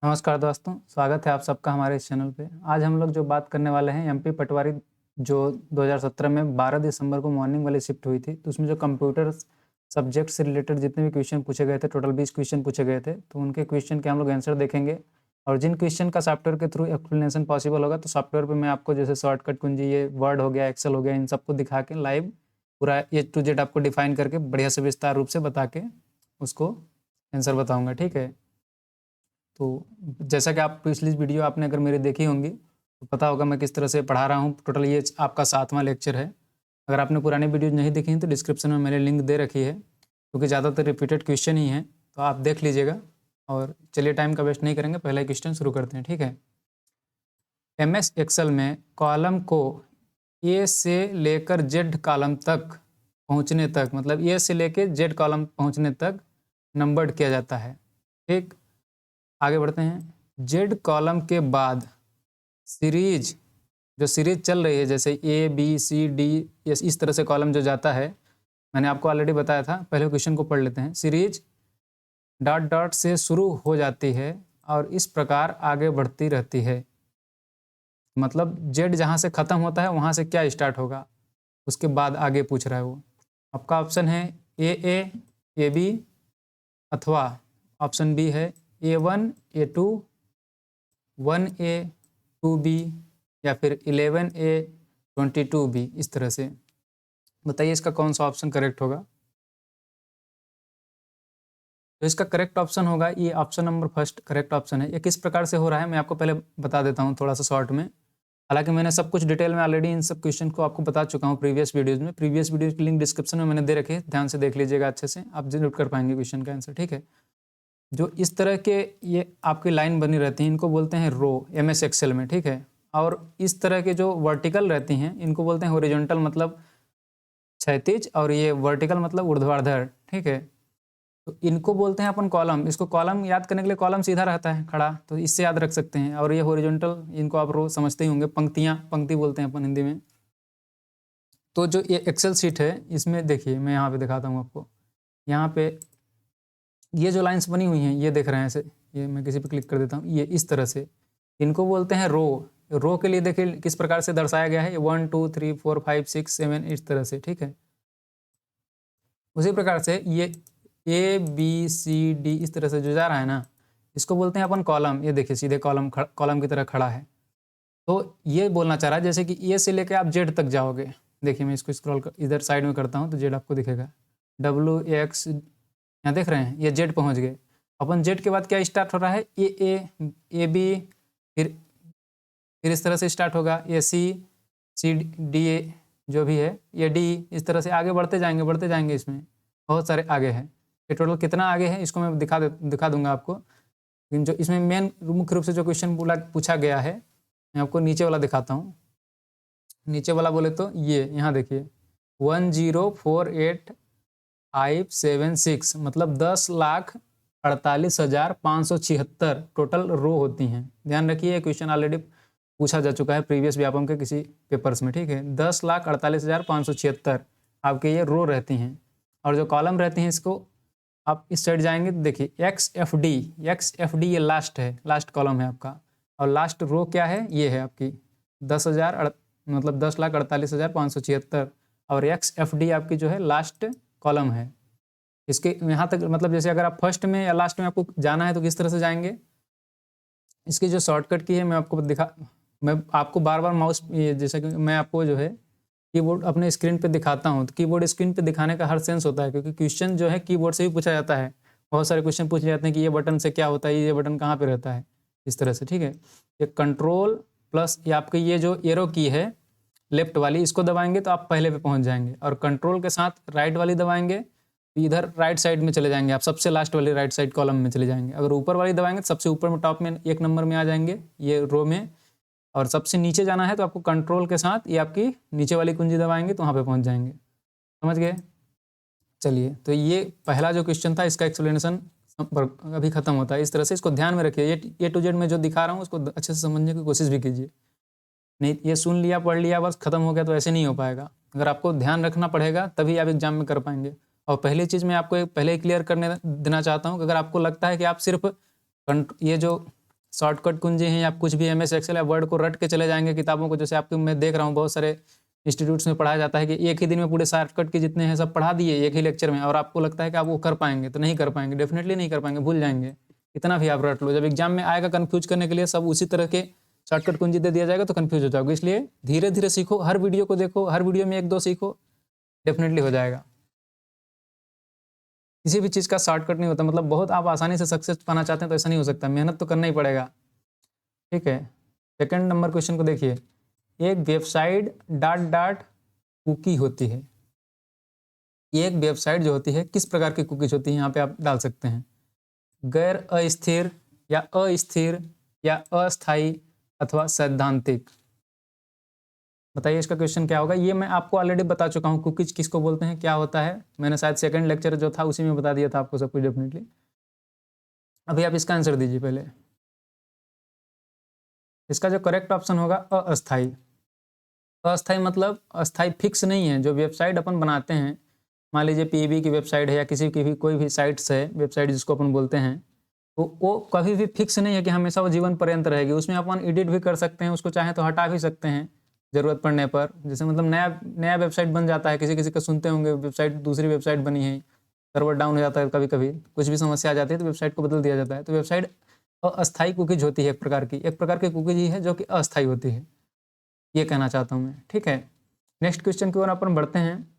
नमस्कार दोस्तों, स्वागत है आप सबका हमारे इस चैनल पे। आज हम लोग जो बात करने वाले हैं एमपी पटवारी जो 2017 में 12 दिसंबर को मॉर्निंग वाली शिफ्ट हुई थी, तो उसमें जो कंप्यूटर सब्जेक्ट से रिलेटेड जितने भी क्वेश्चन पूछे गए थे, टोटल 20 क्वेश्चन पूछे गए थे, तो उनके क्वेश्चन के हम लोग आंसर देखेंगे। और जिन क्वेश्चन का सॉफ्टवेयर के थ्रू एक्सप्लेनेशन पॉसिबल होगा, तो सॉफ्टवेयर पर मैं आपको जैसे शॉर्टकट कुंजी, ये वर्ड हो गया, एक्सेल हो गया, इन सबको दिखा के लाइव पूरा A to Z आपको डिफाइन करके बढ़िया से विस्तार रूप से बता के उसको आंसर बताऊँगा, ठीक है। तो जैसा कि आप पिछली वीडियो आपने अगर मेरी देखी होंगी तो पता होगा मैं किस तरह से पढ़ा रहा हूँ। टोटल ये आपका 7वां लेक्चर है। अगर आपने पुरानी वीडियो नहीं देखी हैं तो डिस्क्रिप्शन में मैंने लिंक दे रखी है, क्योंकि ज़्यादातर रिपीटेड क्वेश्चन ही हैं, तो आप देख लीजिएगा। और चलिए टाइम का वेस्ट नहीं करेंगे, पहला क्वेश्चन शुरू करते हैं, ठीक है। MS एक्सेल में कॉलम को ए से लेकर जेड कॉलम तक पहुँचने तक, मतलब ए से लेकर जेड कॉलम पहुँचने तक नंबर्ड किया जाता है, ठीक। आगे बढ़ते हैं। जेड कॉलम के बाद सीरीज, जो सीरीज चल रही है, जैसे A B C D, इस तरह से कॉलम जो जाता है, मैंने आपको ऑलरेडी बताया था। पहले क्वेश्चन को पढ़ लेते हैं। सीरीज डॉट डॉट से शुरू हो जाती है और इस प्रकार आगे बढ़ती रहती है। मतलब जेड जहाँ से ख़त्म होता है वहाँ से क्या स्टार्ट होगा, उसके बाद आगे पूछ रहा है वो। आपका ऑप्शन है A B, अथवा ऑप्शन बी है A1 A2 1A 2B, या फिर 11A 22B। इस तरह से बताइए इसका कौन सा ऑप्शन करेक्ट होगा। तो इसका करेक्ट ऑप्शन होगा ये option number first correct option है। ये किस प्रकार से हो रहा है मैं आपको पहले बता देता हूँ थोड़ा सा शॉर्ट में। हालांकि मैंने सब कुछ डिटेल में ऑलरेडी इन सब क्वेश्चन को आपको बता चुका हूँ प्रीवियस वीडियोज़ में। प्रीवियस वीडियो की लिंक डिस्क्रिप्शन में मैंने दे रखी है, ध्यान से देख लीजिएगा, अच्छे से आप जरूर कर पाएंगे क्वेश्चन का आंसर, ठीक है। जो इस तरह के ये आपकी लाइन बनी रहती हैं इनको बोलते हैं रो MS एक्सेल में, ठीक है। और इस तरह के जो वर्टिकल रहती हैं इनको बोलते हैं हॉरिजॉन्टल, मतलब क्षैतिज, और ये वर्टिकल मतलब ऊर्ध्वाधर, ठीक है। तो इनको बोलते हैं अपन कॉलम। इसको कॉलम याद करने के लिए कॉलम सीधा रहता है खड़ा, तो इससे याद रख सकते हैं। और ये हॉरिजॉन्टल, इनको आप रो समझते ही होंगे, पंक्तियाँ, पंक्ति बोलते हैं अपन हिंदी में। तो जो ये एक्सेल शीट है इसमें देखिए, मैं यहाँ पे दिखाता हूँ आपको। यहाँ पे ये जो लाइंस बनी हुई हैं, ये देख रहे हैं ऐसे, ये मैं किसी पे क्लिक कर देता हूँ, ये इस तरह से, इनको बोलते हैं रो। रो के लिए देखिए किस प्रकार से दर्शाया गया है, 1 2 3 4 5 6 7 इस तरह से, ठीक है। उसी प्रकार से ये A B C D इस तरह से जो जा रहा है ना, इसको बोलते हैं अपन कॉलम। ये देखिए सीधे कॉलम कॉलम की तरह खड़ा है। तो ये बोलना चाह रहा है जैसे कि ए से लेकर आप जेड तक जाओगे। देखिए मैं इसको स्क्रॉल इधर साइड में करता हूँ तो जेड आपको दिखेगा, WX, यहाँ देख रहे हैं, ये जेड पहुँच गए। अपन जेड के बाद क्या स्टार्ट हो रहा है, AB, फिर इस तरह से स्टार्ट होगा AC, CD, जो भी है, ये D, इस तरह से आगे बढ़ते जाएंगे। इसमें बहुत सारे आगे हैं। ये टोटल कितना आगे है इसको मैं दिखा दूंगा आपको। लेकिन जो इसमें मेन मुख्य रूप से जो क्वेश्चन पूछा गया है, मैं आपको नीचे वाला दिखाता हूँ। नीचे वाला बोले तो ये यहाँ देखिए 1048576, मतलब 10,48,576 टोटल रो होती हैं। ध्यान रखिए क्वेश्चन ऑलरेडी पूछा जा चुका है प्रीवियस व्यापम के किसी पेपर्स में, ठीक है। 10,48,576 आपके ये रो रहती हैं। और जो कॉलम रहती हैं, इसको आप इस साइड जाएंगे तो देखिए XFD ये लास्ट है, लास्ट कॉलम है आपका। और लास्ट रो क्या है, ये है आपकी 10,000, मतलब 10,48,576। और XFD आपकी जो है लास्ट कॉलम है। इसके यहाँ तक, मतलब जैसे अगर आप फर्स्ट में या लास्ट में आपको जाना है तो किस तरह से जाएंगे, इसकी जो शॉर्टकट की है मैं आपको बार बार माउस, जैसे कि मैं आपको जो है कीबोर्ड अपने स्क्रीन पे दिखाता हूँ, तो कीबोर्ड स्क्रीन पे दिखाने का हर सेंस होता है, क्योंकि क्वेश्चन जो है कीबोर्ड से भी पूछा जाता है। बहुत सारे क्वेश्चन पूछ जाते हैं कि ये बटन से क्या होता है, ये बटन कहाँ पे रहता है, इस तरह से, ठीक है। ये कंट्रोल प्लस ये आपके ये जो एरो की है लेफ्ट वाली, इसको दबाएंगे तो आप पहले पे पहुँच जाएंगे। और कंट्रोल के साथ राइट वाली दबाएंगे तो इधर राइट साइड में चले जाएंगे, आप सबसे लास्ट वाली राइट साइड कॉलम में चले जाएंगे। अगर ऊपर वाली दबाएंगे तो सबसे ऊपर में, टॉप में 1 नंबर में आ जाएंगे ये रो में। और सबसे नीचे जाना है तो आपको कंट्रोल के साथ ये आपकी नीचे वाली कुंजी दबाएंगे तो वहाँ पे पहुँच जाएंगे। समझ गए। चलिए, तो ये पहला जो क्वेश्चन था इसका एक्सप्लेनेशन अभी खत्म होता है। इस तरह से इसको ध्यान में रखिए। ये A to Z में जो दिखा रहा हूँ उसको अच्छे से समझने की कोशिश भी कीजिए। नहीं ये सुन लिया, पढ़ लिया, बस खत्म हो गया, तो ऐसे नहीं हो पाएगा। अगर आपको ध्यान रखना पड़ेगा तभी आप एग्जाम में कर पाएंगे। और पहली चीज़ मैं आपको पहले ही क्लियर करने देना चाहता हूँ कि अगर आपको लगता है कि आप सिर्फ ये जो शॉर्टकट कुंजी हैं, आप कुछ भी MS एक्सेल या वर्ड को रट के चले जाएंगे किताबों को, जैसे आपके मैं देख रहा हूँ बहुत सारे इंस्टीट्यूट्स में पढ़ाया जाता है कि एक ही दिन में पूरे शॉर्टकट के जितने हैं सब पढ़ा दिए एक ही लेक्चर में, और आपको लगता है कि आप वो कर पाएंगे, तो नहीं कर पाएंगे, डेफिनेटली नहीं कर पाएंगे, भूल जाएंगे। इतना भी आप रट लो, जब एग्जाम में आएगा कन्फ्यूज करने के लिए सब उसी तरह के शॉर्टकट कुंजी दे दिया जाएगा तो कन्फ्यूज हो जाओगे। इसलिए धीरे धीरे सीखो, हर वीडियो को देखो, हर वीडियो में 1-2 सीखो, डेफिनेटली हो जाएगा। किसी भी चीज़ का शॉर्टकट नहीं होता, मतलब बहुत आप आसानी से सक्सेस पाना चाहते हैं तो ऐसा नहीं हो सकता, मेहनत तो करना ही पड़ेगा। ठीक है, सेकंड नंबर क्वेश्चन को देखिए, एक वेबसाइट डॉट कुकी होती है। एक वेबसाइट जो होती है किस प्रकार की कुकीज होती है, यहाँ पे आप डाल सकते हैं गैर अस्थिर या अस्थाई अथवा सैद्धांतिक। बताइए इसका क्वेश्चन क्या होगा। ये मैं आपको ऑलरेडी बता चुका हूँ कुकीज किसको बोलते हैं, क्या होता है, मैंने शायद सेकंड लेक्चर जो था उसी में बता दिया था आपको सब कुछ डेफिनेटली। अभी आप इसका आंसर दीजिए पहले। इसका जो करेक्ट ऑप्शन होगा अस्थाई। अस्थाई मतलब अस्थाई फिक्स नहीं है। जो वेबसाइट अपन बनाते हैं, मान लीजिए PEB की वेबसाइट है या किसी की भी कोई भी साइट्स है, वेबसाइट जिसको अपन बोलते हैं, तो वो कभी भी फिक्स नहीं है कि हमेशा वो जीवन पर्यंत रहेगी। उसमें अपन एडिट भी कर सकते हैं, उसको चाहे तो हटा भी सकते हैं ज़रूरत पड़ने पर। जैसे मतलब नया वेबसाइट बन जाता है, किसी का सुनते होंगे वेबसाइट, दूसरी वेबसाइट बनी है, सर्वर डाउन हो जाता है, कभी कभी कुछ भी समस्या आ जाती है तो वेबसाइट को बदल दिया जाता है। तो वेबसाइट अस्थाई कुकीज होती है, एक प्रकार की कुकीज ही है जो कि अस्थाई होती है, ये कहना चाहता हूँ मैं। ठीक है, नेक्स्ट क्वेश्चन की ओर अपन बढ़ते हैं।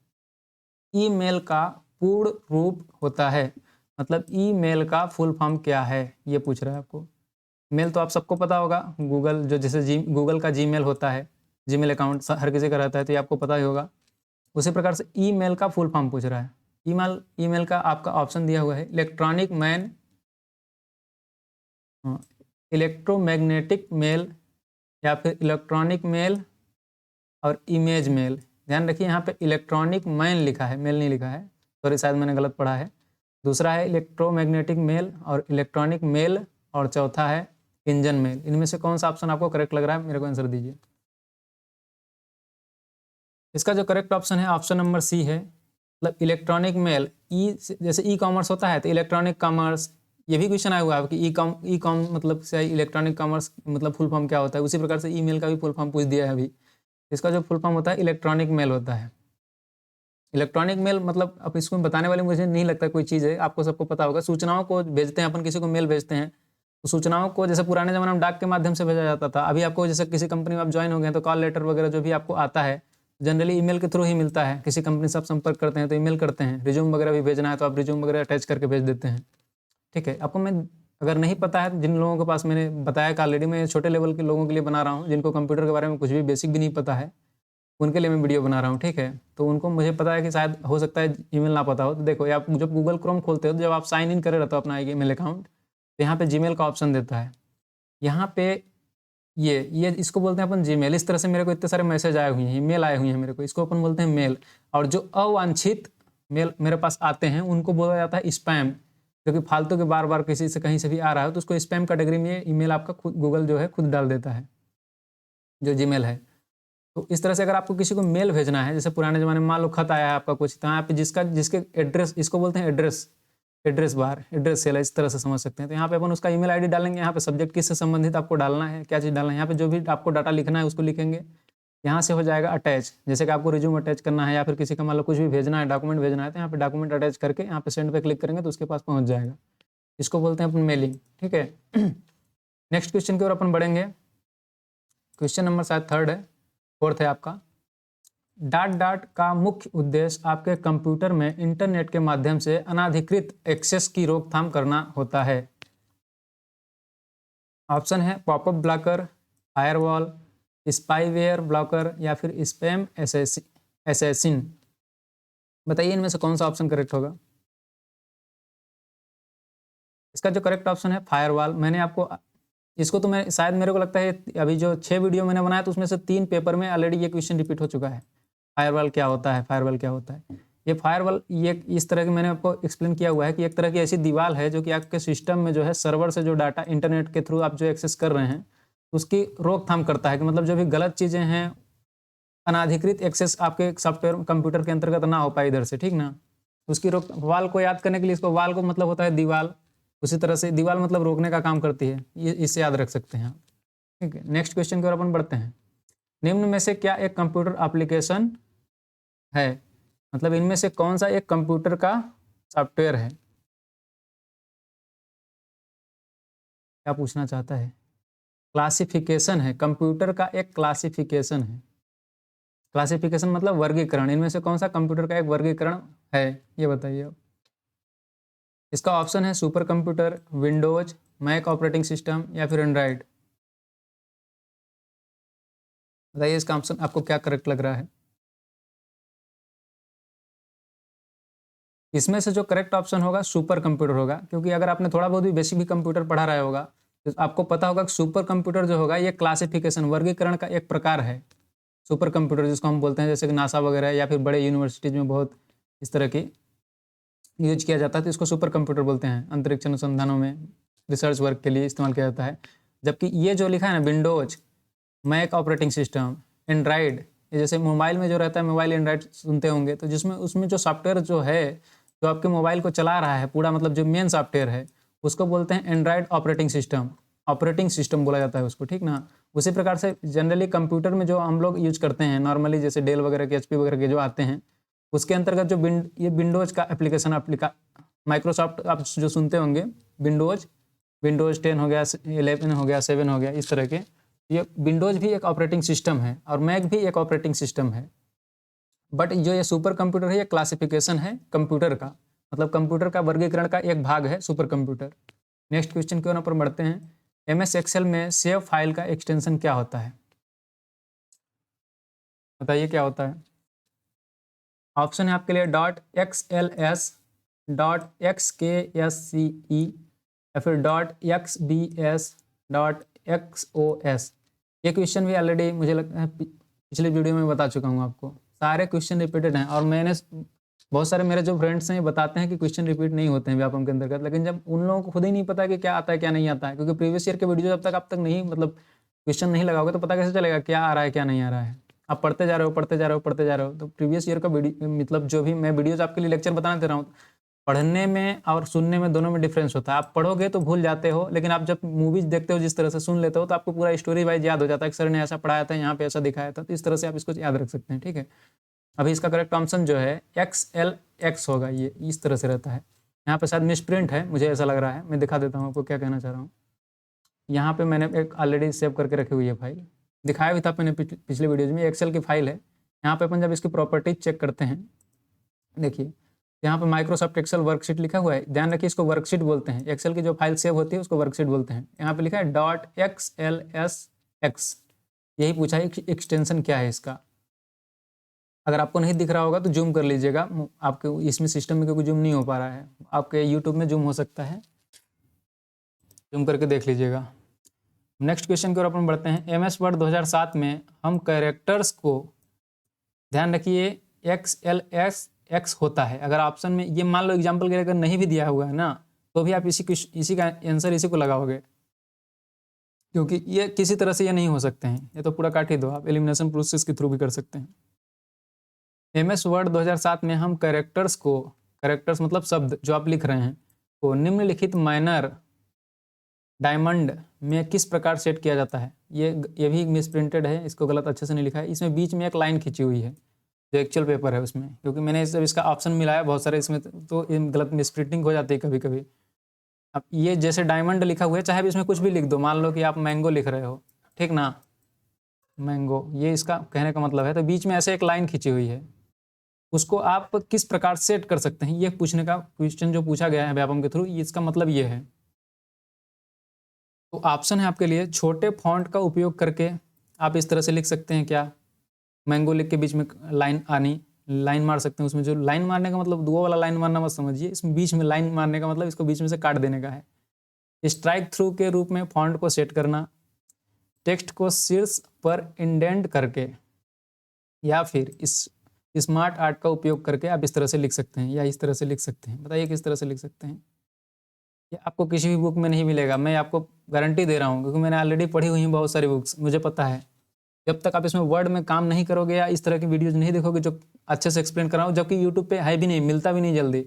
ईमेल का पूर्ण रूप होता है, मतलब ईमेल का फुल फॉर्म क्या है, ये पूछ रहा है आपको। मेल तो आप सबको पता होगा, गूगल जो जैसे गूगल का जीमेल होता है, जीमेल अकाउंट हर किसी का रहता है, तो ये आपको पता ही होगा। उसी प्रकार से ईमेल का फुल फॉर्म पूछ रहा है। ईमेल का आपका ऑप्शन दिया हुआ है इलेक्ट्रोमैग्नेटिक मेल या फिर इलेक्ट्रॉनिक मेल और इमेज मेल। ध्यान रखिए यहाँ पे इलेक्ट्रॉनिक मेल लिखा है, मेल नहीं लिखा है, सॉरी शायद मैंने गलत पढ़ा है। दूसरा है इलेक्ट्रोमैग्नेटिक मेल और इलेक्ट्रॉनिक मेल, और चौथा है इंजन मेल। इनमें से कौन सा ऑप्शन आपको करेक्ट लग रहा है, मेरे को आंसर दीजिए। इसका जो करेक्ट ऑप्शन है ऑप्शन नंबर सी है, मतलब इलेक्ट्रॉनिक मेल। जैसे ई कॉमर्स होता है तो इलेक्ट्रॉनिक कॉमर्स, ये भी क्वेश्चन आया हुआ है कि ई कॉम मतलब से इलेक्ट्रॉनिक कॉमर्स मतलब फुल फॉर्म क्या होता है। उसी प्रकार से ईमेल का भी फुल फॉर्म पूछ दिया है अभी। इसका जो फुल फॉर्म होता है इलेक्ट्रॉनिक मेल होता है। इलेक्ट्रॉनिक मेल मतलब अब इसको बताने वाले मुझे नहीं लगता कोई चीज़ है, आपको सबको पता होगा। सूचनाओं को भेजते हैं अपन, किसी को मेल भेजते हैं, तो सूचनाओं को जैसे पुराने ज़माने में डाक के माध्यम से भेजा जाता था, अभी आपको जैसे किसी कंपनी में आप ज्वाइन हो गए तो कॉल लेटर वगैरह जो भी आपको आता है जनरली ईमेल के थ्रू ही मिलता है। किसी कंपनी से आप संपर्क करते हैं तो ईमेल करते हैं, रिज्यूम वगैरह भी भेजना है तो आप रिज्यूम वगैरह अटैच करके भेज देते हैं। ठीक है, आपको मैं अगर नहीं पता है, जिन लोगों के पास मैंने बताया कि ऑलरेडी मैं छोटे लेवल के लोगों के लिए बना रहा हूँ, जिनको कंप्यूटर के बारे में कुछ भी बेसिक भी नहीं पता है, उनके लिए मैं वीडियो बना रहा हूँ। ठीक है, तो उनको मुझे पता है कि शायद हो सकता है ईमेल ना पता हो। तो देखो आप जब गूगल क्रोम खोलते हो तो जब आप साइन इन करे रहते हो अपना ईमेल अकाउंट, तो यहाँ पे जीमेल का ऑप्शन देता है। यहाँ पे ये इसको बोलते हैं अपन जीमेल। इस तरह से मेरे को इतने सारे मैसेज आए हुए हैं, मेल आए हुए हैं मेरे को, इसको अपन बोलते हैं मेल। और जो अवांछित मेल मेरे पास आते हैं उनको बोला जाता है स्पैम, क्योंकि फालतू के बार बार किसी से कहीं से भी आ रहा है तो उसको स्पैम कैटेगरी में ईमेल आपका खुद गूगल जो है खुद डाल देता है, जो जीमेल है। तो इस तरह से अगर आपको किसी को मेल भेजना है, जैसे पुराने ज़माने में मान लो खत आया है आपका कुछ, तो यहाँ पे जिसके एड्रेस, इसको बोलते हैं एड्रेस बार, एड्रेस सेल है, इस तरह से समझ सकते हैं। तो यहाँ पे अपन उसका ईमेल आईडी डालेंगे, यहाँ पे सब्जेक्ट किससे संबंधित आपको डालना है, क्या चीज़ डालना है, यहाँ पे जो भी आपको डाटा लिखना है उसको लिखेंगे। यहाँ से हो जाएगा अटैच, जैसे कि आपको रिज्यूम अटैच करना है या फिर किसी का मान लो कुछ भी भेजना है, डॉक्यूमेंट भेजना है, तो यहाँ पे डॉक्यूमेंट अटैच करके यहाँ पे सेंड पे क्लिक करेंगे तो उसके पास पहुँच जाएगा। इसको बोलते हैं अपन मेलिंग। ठीक है, नेक्स्ट क्वेश्चन की ओर अपन बढ़ेंगे। क्वेश्चन नंबर शायद फोर्थ है आपका। डॉट का मुख्य उद्देश्य आपके कंप्यूटर में इंटरनेट के माध्यम से अनाधिकृत एक्सेस की रोकथाम करना होता है। ऑप्शन है popup blocker, firewall, spyware blocker या फिर स्पैम असैसिन। बताइए इनमें से कौन सा ऑप्शन करेक्ट होगा। इसका जो करेक्ट ऑप्शन है फायरवॉल। मैंने आपको इसको तो मैं शायद मेरे को लगता है अभी जो 6 वीडियो मैंने बनाया तो उसमें से 3 पेपर में ऑलरेडी ये क्वेश्चन रिपीट हो चुका है। फायरवॉल क्या होता है, फायरवॉल क्या होता है। ये फायरवॉल ये इस तरह की मैंने आपको एक्सप्लेन किया हुआ है कि एक तरह की ऐसी दीवार है जो कि आपके सिस्टम में जो है सर्वर से जो डाटा इंटरनेट के थ्रू आप जो एक्सेस कर रहे हैं उसकी रोकथाम करता है, कि मतलब जो भी गलत चीज़ें हैं, अनाधिकृत एक्सेस आपके सॉफ्टवेयर कंप्यूटर के अंतर्गत ना हो पाए इधर से, ठीक ना। उसकी रोक वाल को याद करने के लिए, इसको वाल को मतलब होता है दीवार, उसी तरह से दीवार मतलब रोकने का काम करती है, ये इससे याद रख सकते हैं आप। ठीक है, नेक्स्ट क्वेश्चन की ओर अपन बढ़ते हैं। निम्न में से क्या एक कंप्यूटर एप्लीकेशन है, मतलब इनमें से कौन सा एक कंप्यूटर का सॉफ्टवेयर है, क्या पूछना चाहता है। क्लासिफिकेशन है, कंप्यूटर का एक क्लासिफिकेशन है। क्लासिफिकेशन मतलब वर्गीकरण, इनमें से कौन सा कंप्यूटर का एक वर्गीकरण है, ये बताइए आप। इसका ऑप्शन है super computer, Windows, Mac operating system या फिर एंड्रॉइड। बताइए इसका ऑप्शन आपको क्या करेक्ट लग रहा है। इसमें से जो करेक्ट ऑप्शन होगा सुपर कंप्यूटर होगा, क्योंकि अगर आपने थोड़ा बहुत भी बेसिक भी कंप्यूटर पढ़ा रहा होगा तो आपको पता होगा कि सुपर कंप्यूटर जो होगा ये क्लासिफिकेशन वर्गीकरण का एक प्रकार है। सुपर कंप्यूटर जिसको हम बोलते हैं, जैसे कि नासा वगैरह या फिर बड़े यूनिवर्सिटीज़ में बहुत इस तरह की यूज किया जाता है, तो इसको सुपर कंप्यूटर बोलते हैं। अंतरिक्ष अनुसंधानों में रिसर्च वर्क के लिए इस्तेमाल किया जाता है। जबकि ये जो लिखा है ना, Windows, Mac operating system, Android, ये जैसे मोबाइल में जो रहता है, मोबाइल एंड्रॉइड सुनते होंगे, तो जिसमें उसमें जो सॉफ्टवेयर जो है जो आपके मोबाइल को चला रहा है पूरा, मतलब जो मेन सॉफ्टवेयर है उसको बोलते हैं Android operating system. Operating system बोला जाता है उसको, ठीक ना। उसी प्रकार से जनरली कंप्यूटर में जो हम लोग यूज करते हैं नॉर्मली, जैसे डेल वगैरह के, एचपी वगैरह के जो आते हैं, उसके अंतर्गत जो ये विंडोज का एप्लीकेशन माइक्रोसॉफ्ट आप जो सुनते होंगे, विंडोज 10 हो गया, 11 हो गया, 7 हो गया, इस तरह के, ये विंडोज भी एक ऑपरेटिंग सिस्टम है और मैक भी एक ऑपरेटिंग सिस्टम है। बट जो ये सुपर कंप्यूटर है ये क्लासिफिकेशन है कंप्यूटर का, मतलब कंप्यूटर का वर्गीकरण का एक भाग है सुपर कंप्यूटर। नेक्स्ट क्वेश्चन के ऊपर बढ़ते हैं। MS एक्सेल में सेव फाइल का एक्सटेंशन क्या होता है, बताइए क्या होता है। ऑप्शन है आपके लिए .xls, .xksce या फिर .xbs, .xos। ये क्वेश्चन भी ऑलरेडी मुझे लगता है पिछले वीडियो में बता चुका हूँ आपको। सारे क्वेश्चन रिपीटेड हैं और मैंने बहुत सारे मेरे जो फ्रेंड्स हैं ये बताते हैं कि क्वेश्चन रिपीट नहीं होते हैं व्यापम के अंतर्गत, लेकिन जब उन लोगों को खुद ही नहीं पता कि क्या आता है क्या नहीं आता है, क्योंकि प्रीवियस ईयर के वीडियो जब तक आप तक नहीं मतलब क्वेश्चन नहीं लगाओगे तो पता कैसे चलेगा क्या आ रहा है क्या नहीं आ रहा है। आप पढ़ते जा रहे हो पढ़ते जा रहे हो पढ़ते जा रहे हो, तो प्रीवियस ईयर का वीडियो मतलब जो भी मैं वीडियोज आपके लिए लेक्चर बताना दे रहा हूँ, पढ़ने में और सुनने में दोनों में डिफरेंस होता है। आप पढ़ोगे तो भूल जाते हो, लेकिन आप जब मूवीज देखते हो जिस तरह से सुन लेते हो तो आपको पूरा स्टोरी वाइज याद हो जाता है कि सर ने ऐसा पढ़ाया था, यहाँ पे ऐसा दिखाया था, तो इस तरह से आप इसको याद रख सकते हैं। ठीक है, अभी इसका करेक्ट ऑप्शन जो है XLX होगा, ये इस तरह से रहता है। यहाँ पे शायद मिसप्रिंट है, मुझे ऐसा लग रहा है, मैं दिखा देता हूँ आपको क्या कहना चाह रहा हूँ। यहाँ पे मैंने एक ऑलरेडी सेव करके रखी हुई है फाइल, दिखाया भी था मैंने पिछले वीडियोज में, एक्सेल की फाइल है। यहाँ पे अपन जब इसकी प्रॉपर्टीज चेक करते हैं, देखिए यहाँ पे माइक्रोसॉफ्ट एक्सेल वर्कशीट लिखा हुआ है, ध्यान रखिए इसको वर्कशीट बोलते हैं। एक्सेल की जो फाइल सेव होती है उसको वर्कशीट बोलते हैं। यहाँ पे लिखा है .xlsx, यही पूछा है एक्सटेंशन क्या है इसका। अगर आपको नहीं दिख रहा होगा तो जूम कर लीजिएगा, आपके इसमें सिस्टम में क्योंकि जूम नहीं हो पा रहा है, आपके यूट्यूब में जूम हो सकता है, जूम करके देख लीजिएगा। नेक्स्ट क्वेश्चन की ओर अपन बढ़ते हैं। MS वर्ड 2007 में हम कैरेक्टर्स को, ध्यान रखिए XLSX होता है। अगर ऑप्शन में ये मान लो एग्जाम्पल के लिए अगर नहीं भी दिया हुआ है ना, तो भी आप इसी का आंसर इसी को लगाओगे, क्योंकि ये किसी तरह से ये नहीं हो सकते हैं, ये तो पूरा काट ही दो, आप एलिमिनेशन प्रोसेस के थ्रू भी कर सकते हैं। MS वर्ड 2007 में हम कैरेक्टर्स को, कैरेक्टर्स मतलब शब्द जो आप लिख रहे हैं, को निम्नलिखित माइनर डायमंड में किस प्रकार सेट किया जाता है। ये भी मिसप्रिंटेड है, इसको गलत अच्छे से नहीं लिखा है। इसमें बीच में एक लाइन खींची हुई है जो एक्चुअल पेपर है उसमें, क्योंकि मैंने जब इसका ऑप्शन मिलाया बहुत सारे इसमें तो गलत मिसप्रिंटिंग हो जाती है कभी कभी। अब ये जैसे डायमंड लिखा हुआ है, चाहे भी इसमें कुछ भी लिख दो, मान लो कि आप मैंगो लिख रहे हो, ठीक ना, मैंगो, ये इसका कहने का मतलब है, तो बीच में ऐसे एक लाइन खींची हुई है, उसको आप किस प्रकार सेट कर सकते हैं, ये पूछने का क्वेश्चन जो पूछा गया है व्यापम के थ्रू, इसका मतलब ये है। तो ऑप्शन है आपके लिए छोटे फॉन्ट का उपयोग करके आप इस तरह से लिख सकते हैं, क्या मैंगो लिख के बीच में लाइन मार सकते हैं। उसमें जो लाइन मारने का मतलब दो वाला लाइन मारना मत समझिए, इसमें बीच में लाइन मारने का मतलब इसको बीच में से काट देने का है। स्ट्राइक थ्रू के रूप में फॉन्ट को सेट करना, टेक्स्ट को शीर्ष पर इंडेंट करके, या फिर इस स्मार्ट आर्ट का उपयोग करके आप इस तरह से लिख सकते हैं या इस तरह से लिख सकते हैं। बताइए किस तरह से लिख सकते हैं। ये आपको किसी भी बुक में नहीं मिलेगा, मैं आपको गारंटी दे रहा हूँ, क्योंकि मैंने ऑलरेडी पढ़ी हुई हैं बहुत सारी बुक्स, मुझे पता है। जब तक आप इसमें वर्ड में काम नहीं करोगे या इस तरह की वीडियोज नहीं देखोगे जो अच्छे से एक्सप्लेन कर रहा हूँ, जबकि यूट्यूब पे है भी नहीं, मिलता भी नहीं जल्दी,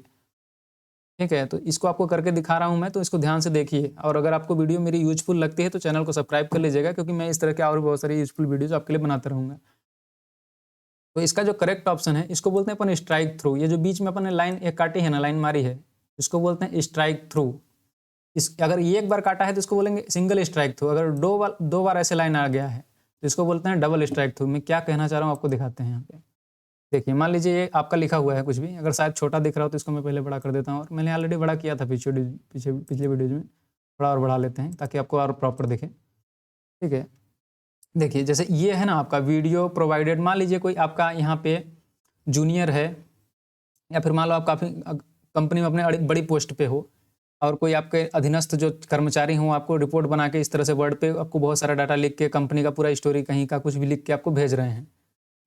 ठीक है, तो इसको आपको करके दिखा रहा हूँ मैं, तो इसको ध्यान से देखिए। और अगर आपको वीडियो मेरी यूजफुल लगती है तो चैनल को सब्सक्राइब कर लीजिएगा, क्योंकि मैं इस तरह के और भी बहुत सारी यूजफुल वीडियोज़ आपके लिए बनाता रहूँगा। तो इसका जो करेक्ट ऑप्शन है, इसको बोलते हैं अपन स्ट्राइक थ्रू। ये जो बीच में अपन ने लाइन एक काटी है ना, लाइन मारी है, इसको बोलते हैं स्ट्राइक थ्रू। इस अगर ये एक बार काटा है तो इसको बोलेंगे सिंगल स्ट्राइक थ्रू। अगर दो बार ऐसे लाइन आ गया है तो इसको बोलते हैं डबल स्ट्राइक थ्रू। मैं क्या कहना चाह रहा हूँ आपको दिखाते हैं यहाँ पे। देखिए, मान लीजिए ये आपका लिखा हुआ है कुछ भी, अगर शायद छोटा दिख रहा हो तो इसको मैं पहले बड़ा कर देता हूँ। और मैंने ऑलरेडी बड़ा किया था पिछले वीडियोज में, थोड़ा और बढ़ा लेते हैं ताकि आपको और प्रॉपर दिखे। ठीक है, देखिए जैसे ये है ना आपका वीडियो प्रोवाइडेड, मान लीजिए कोई आपका यहाँ पे जूनियर है, या फिर मान लो आप काफ़ी कंपनी में अपने बड़ी पोस्ट पे हो, और कोई आपके अधीनस्थ जो कर्मचारी हों आपको रिपोर्ट बना के इस तरह से वर्ड पे आपको बहुत सारा डाटा लिख के, कंपनी का पूरा स्टोरी कहीं का कुछ भी लिख के आपको भेज रहे हैं।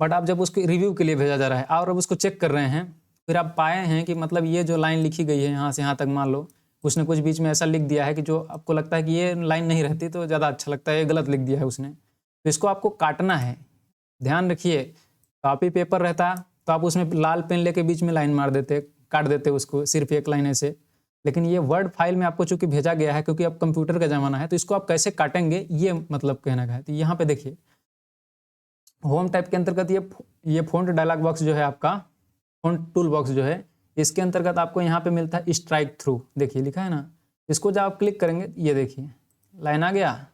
बट आप जब उसको रिव्यू के लिए भेजा जा रहा है और अब उसको चेक कर रहे हैं, फिर आप पाए हैं कि मतलब ये जो लाइन लिखी गई है यहाँ से यहाँ तक, मान लो उसने कुछ बीच में ऐसा लिख दिया है कि जो आपको लगता है कि ये लाइन नहीं रहती तो ज़्यादा अच्छा लगता है, ये गलत लिख दिया है उसने, तो इसको आपको काटना है। ध्यान रखिए, कॉपी पेपर रहता तो आप उसमें लाल पेन लेके बीच में लाइन मार देते, काट देते उसको, सिर्फ एक लाइन ऐसे। लेकिन ये वर्ड फाइल में आपको चूंकि भेजा गया है, क्योंकि अब कंप्यूटर का ज़माना है, तो इसको आप कैसे काटेंगे ये मतलब कहना का है। तो यहाँ पे देखिए, होम टाइप के अंतर्गत ये फ़ॉन्ट डायलॉग बॉक्स जो है आपका, फ़ॉन्ट टूल बॉक्स जो है, इसके अंतर्गत आपको यहाँ पे मिलता है स्ट्राइक थ्रू। देखिए लिखा है ना, इसको जब आप क्लिक करेंगे, ये देखिए लाइन आ गया,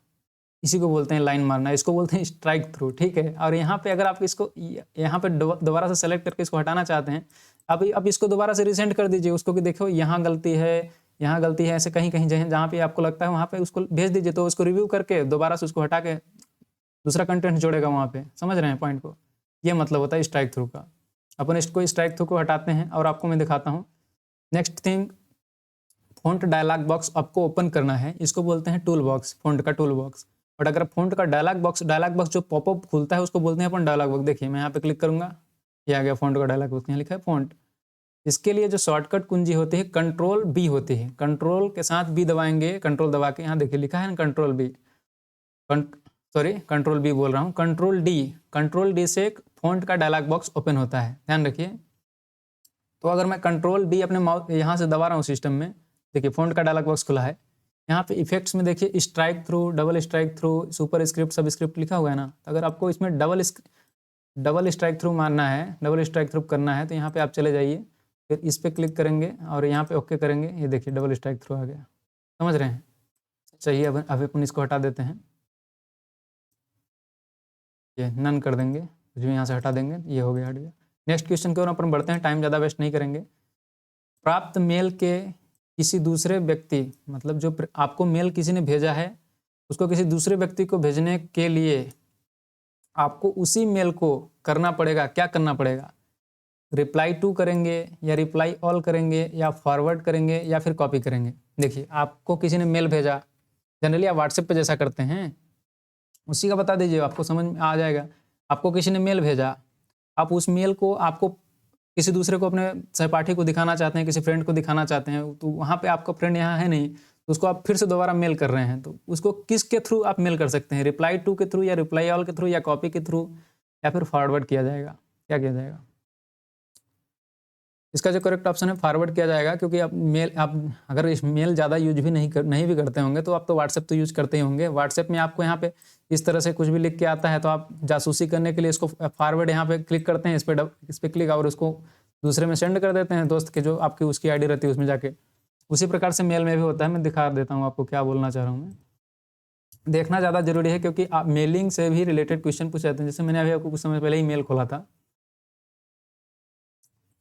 इसी को बोलते हैं लाइन मारना, इसको बोलते हैं स्ट्राइक थ्रू। ठीक है, और यहाँ पे अगर आप इसको यहाँ पे दोबारा से सेलेक्ट करके इसको हटाना चाहते हैं, अब इसको दोबारा से रिसेंड कर दीजिए उसको, कि देखो यहाँ गलती है, यहाँ गलती है, ऐसे कहीं कहीं जहाँ पे आपको लगता है वहाँ पे उसको भेज दीजिए, तो उसको रिव्यू करके दोबारा से उसको हटा के दूसरा कंटेंट जोड़ेगा वहाँ पे। समझ रहे हैं पॉइंट को? ये मतलब होता है स्ट्राइक थ्रू का। अपन इसको स्ट्राइक थ्रू को हटाते हैं और आपको मैं दिखाता हूँ। Next thing, font dialog box आपको ओपन करना है, इसको बोलते हैं टूल बॉक्स, फ़ॉन्ट का टूल बॉक्स। बट अगर फ़ॉन्ट का डायलॉग बॉक्स जो पॉपअप खुलता है उसको बोलते हैं अपन डायलॉग बॉक्स। देखिए मैं यहाँ पे क्लिक करूँगा, ये आ गया फ़ॉन्ट का डायलॉग बॉक्स, यहाँ लिखा है फ़ॉन्ट। इसके लिए जो शॉर्टकट कुंजी होती है कंट्रोल बी होती है, कंट्रोल के साथ बी दबाएंगे, कंट्रोल दबा के यहाँ देखिए लिखा है ना control B, sorry control B बोल रहा हूँ, कंट्रोल डी से एक फ़ॉन्ट का डायलॉग बॉक्स ओपन होता है, ध्यान रखिए। तो अगर मैं कंट्रोल बी अपने माउस यहाँ से दबा रहा हूँ सिस्टम में, देखिए फ़ॉन्ट का डायलॉग बॉक्स खुला है। यहाँ पे इफेक्ट्स में देखिए strike through, double strike through, super script, सब स्क्रिप्ट लिखा हुआ है ना। तो अगर आपको इसमें डबल स्ट्राइक थ्रू मारना है, डबल स्ट्राइक थ्रू करना है, तो यहाँ पे आप चले जाइए, फिर इस पर क्लिक करेंगे और यहाँ पे ओके करेंगे, ये देखिए डबल स्ट्राइक थ्रू आ गया। समझ रहे हैं? चाहिए अब अपन इसको हटा देते हैं, ये नन कर देंगे, कुछ भी यहाँ से हटा देंगे, ये हो गया, हट गया। नेक्स्ट क्वेश्चन की ओर अपन बढ़ते हैं, टाइम ज़्यादा वेस्ट नहीं करेंगे। प्राप्त मेल के किसी दूसरे व्यक्ति, मतलब जो आपको मेल किसी ने भेजा है उसको किसी दूसरे व्यक्ति को भेजने के लिए आपको उसी मेल को करना पड़ेगा, क्या करना पड़ेगा? रिप्लाई टू करेंगे, या रिप्लाई ऑल करेंगे, या फॉरवर्ड करेंगे, या फिर कॉपी करेंगे। देखिए आपको किसी ने मेल भेजा, जनरली आप व्हाट्सएप पे जैसा करते हैं उसी का बता दीजिए, आपको समझ में आ जाएगा। आपको किसी ने मेल भेजा, आप उस मेल को आपको किसी दूसरे को, अपने सहपाठी को दिखाना चाहते हैं, किसी फ्रेंड को दिखाना चाहते हैं, तो वहाँ पे आपका फ्रेंड यहाँ है नहीं, तो उसको आप फिर से दोबारा मेल कर रहे हैं, तो उसको किसके थ्रू आप मेल कर सकते हैं? रिप्लाई टू के थ्रू, या रिप्लाई ऑल के थ्रू, या कॉपी के थ्रू, या फिर फॉरवर्ड किया जाएगा? क्या किया जाएगा? इसका जो करेक्ट ऑप्शन है फॉरवर्ड किया जाएगा, क्योंकि आप अगर इस मेल ज़्यादा यूज भी नहीं भी करते होंगे तो आप तो व्हाट्सएप तो यूज करते ही होंगे। व्हाट्सएप में आपको यहाँ पे इस तरह से कुछ भी लिख के आता है, तो आप जासूसी करने के लिए इसको फॉरवर्ड यहाँ पे क्लिक करते हैं, इस पर क्लिक, और उसको दूसरे में सेंड कर देते हैं, दोस्त के जो आपकी उसकी आईडी रहती है उसमें जाके। उसी प्रकार से मेल में भी होता है। मैं दिखा देता हूँ आपको क्या बोलना चाह रहा हूँ मैं। देखना ज़्यादा जरूरी है, क्योंकि आप मेलिंग से भी रिलेटेड क्वेश्चन पूछ जाते हैं। जैसे मैंने अभी आपको कुछ समय पहले ही मेल खोला था,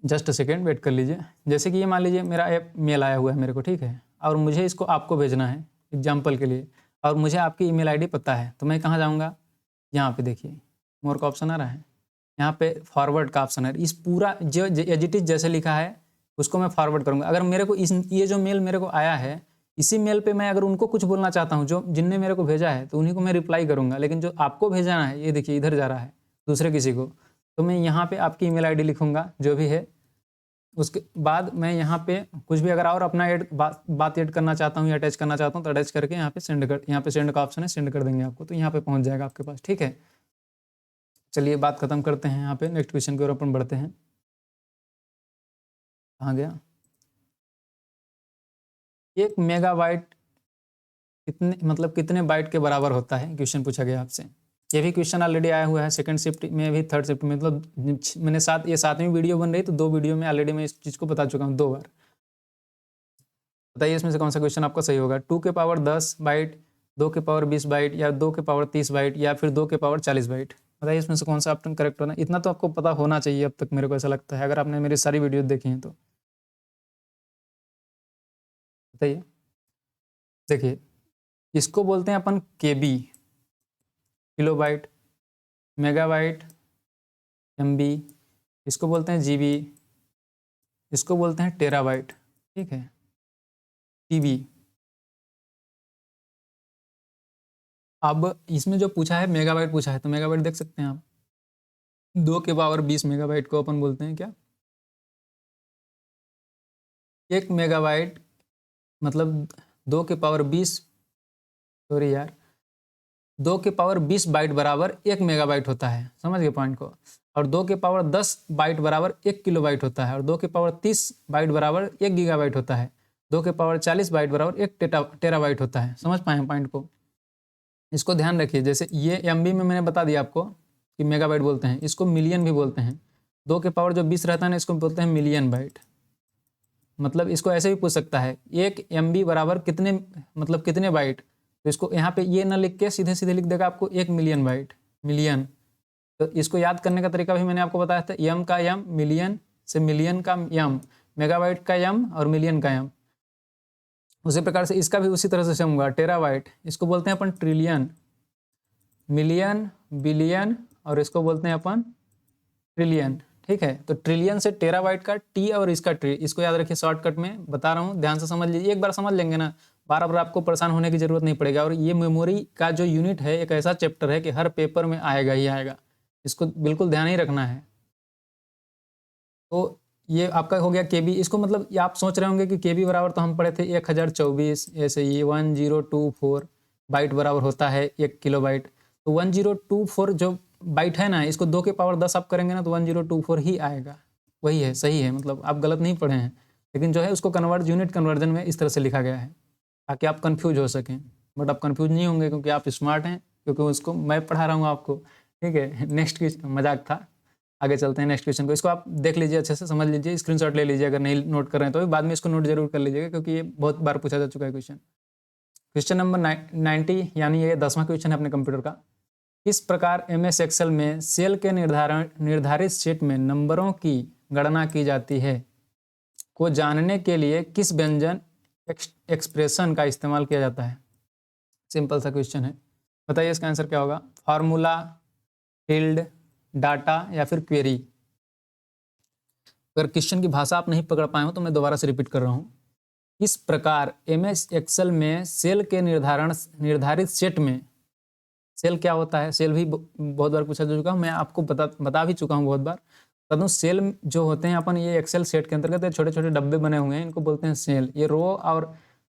जस्ट सेकेंड वेट कर लीजिए। जैसे कि ये मान लीजिए मेरा ऐप मेल आया हुआ है मेरे को, ठीक है, और मुझे इसको आपको भेजना है एग्जाम्पल के लिए, और मुझे आपकी ईमेल आईडी पता है, तो मैं कहाँ जाऊँगा? यहाँ पे देखिए मोर का ऑप्शन आ रहा है, यहाँ पे फॉरवर्ड का ऑप्शन है। इस पूरा जो एज इट इज जैसे लिखा है उसको मैं फॉरवर्ड करूँगा। अगर मेरे को ये जो मेल मेरे को आया है, इसी मेल पे मैं अगर उनको कुछ बोलना चाहता हूँ, जो जिनने मेरे को भेजा है, तो उन्हीं को मैं रिप्लाई करूँगा। लेकिन जो आपको भेजना है, ये देखिए इधर जा रहा है दूसरे किसी को, तो मैं यहाँ पे आपकी ईमेल आईडी लिखूँगा जो भी है। उसके बाद मैं यहाँ पे कुछ भी अगर और अपना बात ऐड करना चाहता हूँ या अटैच करना चाहता हूँ, तो अटैच करके यहाँ पे सेंड का ऑप्शन है, सेंड कर देंगे आपको, तो यहाँ पे पहुँच जाएगा आपके पास। ठीक है, चलिए बात खत्म करते हैं। यहाँ पे नेक्स्ट क्वेश्चन की ओर अपन बढ़ते हैं। कहाँ गया? 1 मेगाबाइट कितने मतलब कितने बाइट के बराबर होता है, क्वेश्चन पूछा गया आपसे। ये भी क्वेश्चन ऑलरेडी आया हुआ है सेकंड शिफ्ट में भी, थर्ड शिफ्ट में, मतलब मैंने ये 7वीं वीडियो बन रही तो 2 वीडियो में ऑलरेडी मैं इस चीज़ को बता चुका हूँ 2 बार। बताइए इसमें से कौन सा क्वेश्चन आपका सही होगा। 2 के पावर 10 बाइट, 2 के पावर 20 बाइट, या 2 के पावर 30 बाइट, या फिर 2 के पावर 40 बाइट। बताइए इसमें से कौन सा ऑप्शन करेक्ट होना है। इतना तो आपको पता होना चाहिए अब तक, मेरे को ऐसा लगता है, अगर आपने मेरी सारी वीडियो देखी हैं तो। बताइए। देखिए, इसको बोलते हैं अपन केबी, किलोबाइट, मेगाबाइट, एमबी, इसको बोलते हैं जीबी, इसको बोलते हैं टेराबाइट, ठीक है, टीबी। अब इसमें जो पूछा है मेगाबाइट पूछा है, तो मेगाबाइट देख सकते हैं आप, 2 के पावर 20 मेगाबाइट को अपन बोलते हैं क्या, 1 मेगाबाइट मतलब 2 के पावर 20, सॉरी यार, 2 के पावर 20 बाइट बराबर 1 मेगाबाइट होता है, समझ गए पॉइंट को। और 2 के पावर 10 बाइट बराबर 1 किलोबाइट होता है, और 2 के पावर 30 बाइट बराबर 1 गीगाबाइट होता है, 2 के पावर 40 बाइट बराबर 1 टेराबाइट होता है। समझ पाए पॉइंट को, इसको ध्यान रखिए। जैसे ये एमबी में मैंने बता दिया आपको कि मेगाबाइट बोलते हैं, इसको मिलियन भी बोलते हैं। 2 के पावर जो 20 रहता है ना, इसको बोलते हैं मिलियन बाइट। मतलब इसको ऐसे भी पूछ सकता है, 1 MB बराबर कितने, मतलब कितने बाइट, तो इसको यहाँ पे ये ना लिख के सीधे सीधे लिख देगा आपको 1 मिलियन बाइट, मिलियन। तो इसको याद करने का तरीका भी मैंने आपको बताया था, यम का यम, मिलियन से मिलियन का यम, मेगाबाइट का यम और मिलियन का यम। उसी प्रकार से इसका भी उसी तरह से होगा, टेराबाइट, इसको बोलते हैं अपन ट्रिलियन, मिलियन, बिलियन, और इसको बोलते हैं अपन ट्रिलियन, ठीक है। तो ट्रिलियन से टेराबाइट का टी और इसका ट्री, इसको याद रखिए, शॉर्टकट में बता रहा हूँ, ध्यान से समझ लीजिए। एक बार समझ लेंगे ना, बार बार आपको परेशान होने की जरूरत नहीं पड़ेगा। और ये मेमोरी का जो यूनिट है, एक ऐसा चैप्टर है कि हर पेपर में आएगा ही आएगा, इसको बिल्कुल ध्यान ही रखना है। तो ये आपका हो गया केबी। इसको मतलब ये आप सोच रहे होंगे कि केबी बराबर तो हम पढ़े थे 1024, ऐसे ये 1024 बाइट बराबर होता है 1 किलोबाइट। तो 1024 जो बाइट है ना, इसको 2 के पावर 10 आप करेंगे ना, तो 1024 ही आएगा। वही है, सही है, मतलब आप गलत नहीं पढ़े हैं। लेकिन जो है उसको यूनिट कन्वर्जन में इस तरह से लिखा गया है ताकि आप कन्फ्यूज हो सकें। बट आप कन्फ्यूज नहीं होंगे क्योंकि आप स्मार्ट हैं, क्योंकि उसको मैं पढ़ा रहा हूँ आपको, ठीक है। नेक्स्ट क्वेश्चन मजाक था, आगे चलते हैं नेक्स्ट क्वेश्चन को। इसको आप देख लीजिए, अच्छे से समझ लीजिए, स्क्रीनशॉट ले लीजिए, अगर नहीं नोट कर रहे हैं तो भी बाद में इसको नोट जरूर कर लीजिएगा, क्योंकि ये बहुत बार पूछा जा चुका है क्वेश्चन। क्वेश्चन नंबर 90, यानी ये 10वां क्वेश्चन है अपने कंप्यूटर का। इस प्रकार MS एक्सेल में सेल के निर्धारित सेट में नंबरों की गणना की जाती है को जानने के लिए किस व्यंजन एक्सप्रेशन का इस्तेमाल किया जाता है। सिंपल सा क्वेश्चन है, बताइए इसका आंसर क्या होगा। फार्मूला, फील्ड, डाटा, या फिर क्वेरी। अगर क्वेश्चन की भाषा आप नहीं पकड़ पाए हो तो मैं दोबारा से रिपीट कर रहा हूँ। इस प्रकार MS एक्सेल में सेल के निर्धारित सेट में, सेल क्या होता है, सेल भी बहुत बार पूछा जा चुका हूँ, मैं आपको बता भी चुका हूँ बहुत बार। बता दूँ, सेल जो होते हैं अपन, ये एक्सेल सेट के अंतर्गत छोटे छोटे डब्बे बने हुए हैं, इनको बोलते हैं सेल। ये रो और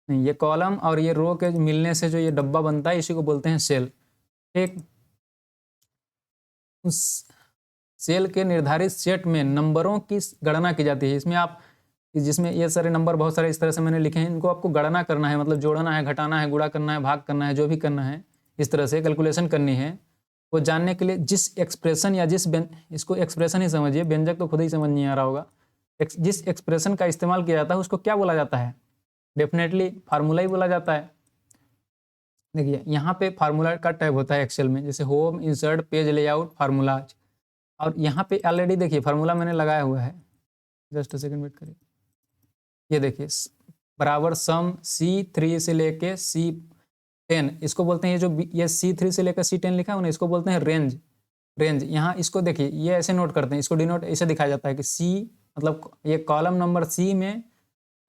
नहीं, ये कॉलम और ये रो के मिलने से जो ये डब्बा बनता है, इसी को बोलते हैं सेल। ठीक, उस सेल के निर्धारित सेट में नंबरों की गणना की जाती है। इसमें आप, जिसमें ये सारे नंबर बहुत सारे इस तरह से मैंने लिखे हैं, इनको आपको गणना करना है, मतलब जोड़ना है, घटाना है, गुणा करना है, भाग करना है, जो भी करना है, इस तरह से कैलकुलेशन करनी है। वो जानने के लिए जिस एक्सप्रेशन या इसको एक्सप्रेशन ही समझिए, व्यंजक तो खुद ही समझ नहीं आ रहा होगा। जिस एक्सप्रेशन का इस्तेमाल किया जाता है उसको क्या बोला जाता है, डेफिनेटली फार्मूला ही बोला जाता है। देखिए यहाँ पे फार्मूला का टैब होता है एक्सेल में, जैसे home, insert, page layout, formulas. और यहाँ पे ऑलरेडी देखिए फार्मूला मैंने लगाया हुआ है, जस्ट सेकंड वेट करिए। ये देखिए बराबर सम C3 से लेके C10, इसको बोलते हैं, ये जो ये C3 से लेकर C10 लिखा है ना, इसको बोलते हैं रेंज। रेंज यहाँ इसको देखिए, ये ऐसे नोट करते हैं, इसको डिनोट ऐसे दिखाया जाता है कि C मतलब ये कॉलम नंबर C में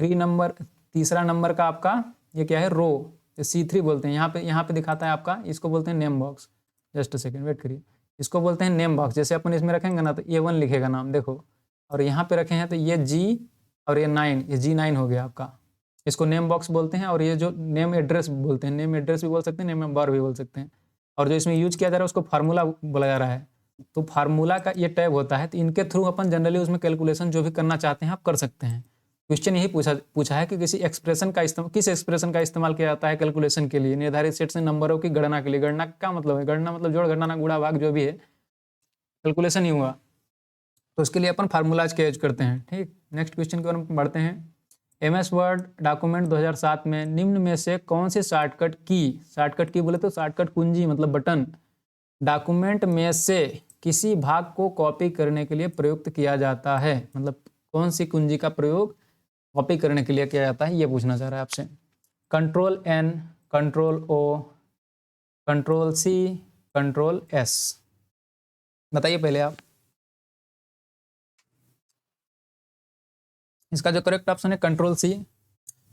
3 नंबर, तीसरा नंबर का आपका ये क्या है, रो, तो C3 बोलते हैं। यहाँ पे दिखाता है आपका, इसको बोलते हैं name box. Just second wait करिए, इसको बोलते हैं नेम बॉक्स। जैसे अपन इसमें रखेंगे ना, तो A1 लिखेगा नाम, देखो, और यहाँ पे रखे हैं तो ये G और ये 9, ये G9 हो गया आपका, इसको नेम बॉक्स बोलते हैं। और ये जो नेम एड्रेस बोलते हैं, नेम एड्रेस भी बोल सकते हैं, नेम नंबर भी बोल सकते हैं। और जो इसमें यूज किया जा रहा है उसको फार्मूला बोला जा रहा है। तो फार्मूला का ये टैब होता है, तो इनके थ्रू अपन जनरली उसमें कैलकुलेशन जो भी करना चाहते हैं आप कर सकते हैं। क्वेश्चन यही पूछा है कि किस एक्सप्रेशन का इस्तेमाल किया जाता है कैलकुलेशन के लिए, निर्धारित सेट से नंबरों की गणना के लिए। गणना का मतलब है, गणना मतलब जोड़ घटाना गुणा भाग जो भी है, कैलकुलेशन ही हुआ, तो उसके लिए अपन फार्मूलाज का यूज करते हैं। ठीक, नेक्स्ट क्वेश्चन की ओर हम बढ़ते हैं। MS वर्ड डॉक्यूमेंट 2007 में निम्न में से कौन सी शॉर्टकट की बोले तो शॉर्टकट कुंजी मतलब बटन डॉक्यूमेंट में से किसी भाग को कॉपी करने के लिए प्रयुक्त किया जाता है, मतलब कौन सी कुंजी का प्रयोग कॉपी करने के लिए किया जाता है, ये पूछना चाह रहा है आपसे। Ctrl+N, Ctrl+O, Ctrl+C, Ctrl+S, बताइए पहले आप। इसका जो करेक्ट ऑप्शन है Ctrl+C।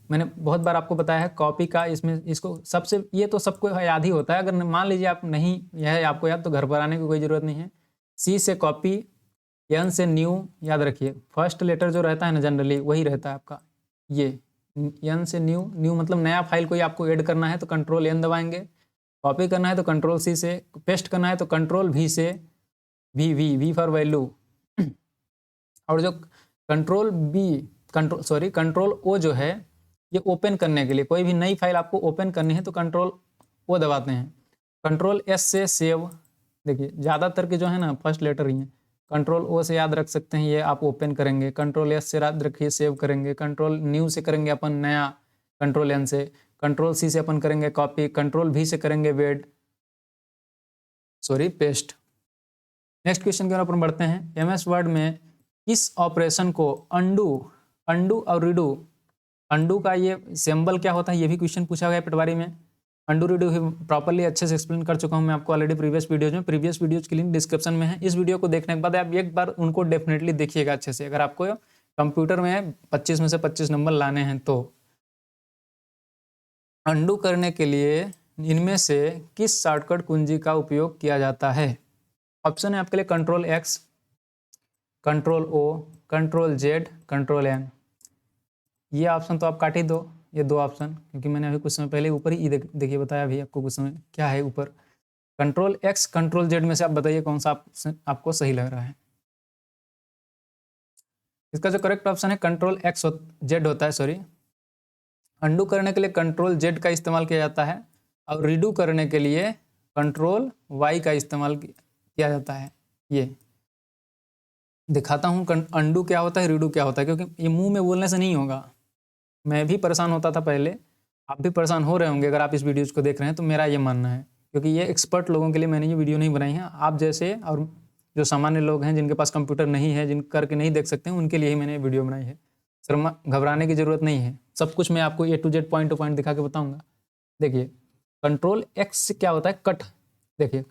मैंने बहुत बार आपको बताया है कॉपी का, इसमें इसको सबसे ये तो सबको याद ही होता है। अगर मान लीजिए आप नहीं यह है आपको याद, तो घर पर आने की कोई ज़रूरत नहीं है। C से कॉपी, N से न्यू, याद रखिए फर्स्ट लेटर जो रहता है ना जनरली वही रहता है आपका। ये N से न्यू मतलब नया फाइल कोई आपको ऐड करना है तो Ctrl+N दबाएंगे, कॉपी करना है तो Ctrl+C से, पेस्ट करना है तो Ctrl+V से, V फॉर वैल्यू, और जो Ctrl+O जो है ये ओपन करने के लिए, कोई भी नई फाइल आपको ओपन करनी है तो Ctrl+O दबाते हैं। Ctrl+S से सेव, देखिए ज़्यादातर के जो है ना फर्स्ट लेटर ही हैं। Ctrl+O से याद रख सकते हैं, ये आप ओपन करेंगे। Ctrl+S से याद रखिए सेव करेंगे। Ctrl+New से करेंगे अपन नया, Ctrl+N से, Ctrl+C से अपन करेंगे कॉपी, Ctrl+V से करेंगे पेस्ट। नेक्स्ट क्वेश्चन की ओर अपन बढ़ते हैं। MS वर्ड में किस ऑपरेशन को अंडू और रीडू, अंडू का ये सिंबल क्या होता है ये भी क्वेश्चन पूछा गया है पटवारी में। अंडू रीडू प्रॉपर्ली अच्छे से एक्सप्लेन कर चुका हूं मैं आपको ऑलरेडी प्रीवियस वीडियोज की लिंक डिस्क्रिप्शन में है। इस वीडियो को देखने के बाद आप एक बार उनको डेफिनेटली देखिएगा अच्छे से, अगर आपको कंप्यूटर में 25 में से 25 नंबर लाने हैं तो। अंडू करने के लिए इनमें से किस शॉर्टकट कुंजी का उपयोग किया जाता है? ऑप्शन है आपके लिए Ctrl+X, Ctrl+O, Ctrl+Z, Ctrl+N। ये ऑप्शन तो आप काट ही दो, ये दो ऑप्शन, क्योंकि मैंने अभी कुछ समय पहले ऊपर ही देखिए बताया अभी आपको कुछ समय क्या है ऊपर। Ctrl+X, Ctrl+Z में से आप बताइए कौन सा आपको सही लग रहा है। इसका जो करेक्ट ऑप्शन है Ctrl+X होता है, सॉरी। अंडू करने के लिए Ctrl+Z का इस्तेमाल किया जाता है और रीडू करने के लिए Ctrl+Y का इस्तेमाल किया जाता है। ये दिखाता हूँ अंडू क्या होता है, रीडू क्या होता है, क्योंकि ये मुंह में बोलने से नहीं होगा। मैं भी परेशान होता था पहले, आप भी परेशान हो रहे होंगे अगर आप इस वीडियोज़ को देख रहे हैं, तो मेरा ये मानना है, क्योंकि ये एक्सपर्ट लोगों के लिए मैंने ये वीडियो नहीं बनाई है। आप जैसे और जो सामान्य लोग हैं जिनके पास कंप्यूटर नहीं है, जिन करके नहीं देख सकते हैं, उनके लिए ही मैंने वीडियो बनाई है। घबराने की ज़रूरत नहीं है, सब कुछ मैं आपको A to Z point two point दिखा के बताऊँगा। देखिए Ctrl+X क्या होता है, कट। देखिए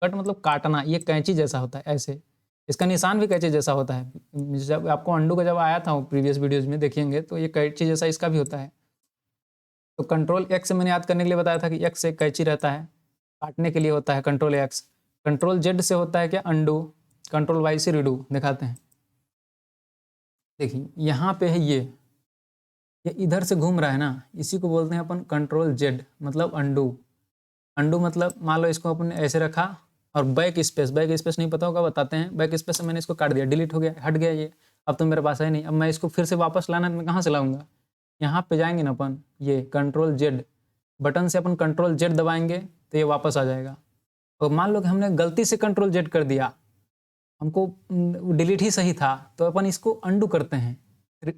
कट मतलब काटना, ये कैंची जैसा होता है ऐसे, इसका निशान भी कैंची जैसा होता है। जब आपको अंडू का जब आया था प्रीवियस वीडियोज में देखेंगे तो ये कैंची जैसा इसका भी होता है। तो Ctrl+X से मैंने याद करने के लिए बताया था कि X से कैंची रहता है, काटने के लिए होता है Ctrl+X। Ctrl+Z से होता है क्या, अंडू। Ctrl+Y से रीडू। दिखाते हैं, देखिए यहाँ पे है ये इधर से घूम रहा है ना, इसी को बोलते हैं अपन Ctrl+Z मतलब अंडू। अंडू मतलब मान लो इसको अपन ऐसे रखा और बैक स्पेस नहीं पता होगा, बताते हैं। बैक स्पेस से मैंने इसको काट दिया, डिलीट हो गया, हट गया ये, अब तो मेरे पास है नहीं। अब मैं इसको फिर से वापस लाना, मैं कहाँ से लाऊंगा? यहाँ पे जाएंगे ना अपन, ये Ctrl+Z बटन से अपन Ctrl+Z दबाएंगे तो ये वापस आ जाएगा। और मान लो कि हमने गलती से Ctrl+Z कर दिया, हमको डिलीट ही सही था, तो अपन इसको अंडू करते हैं,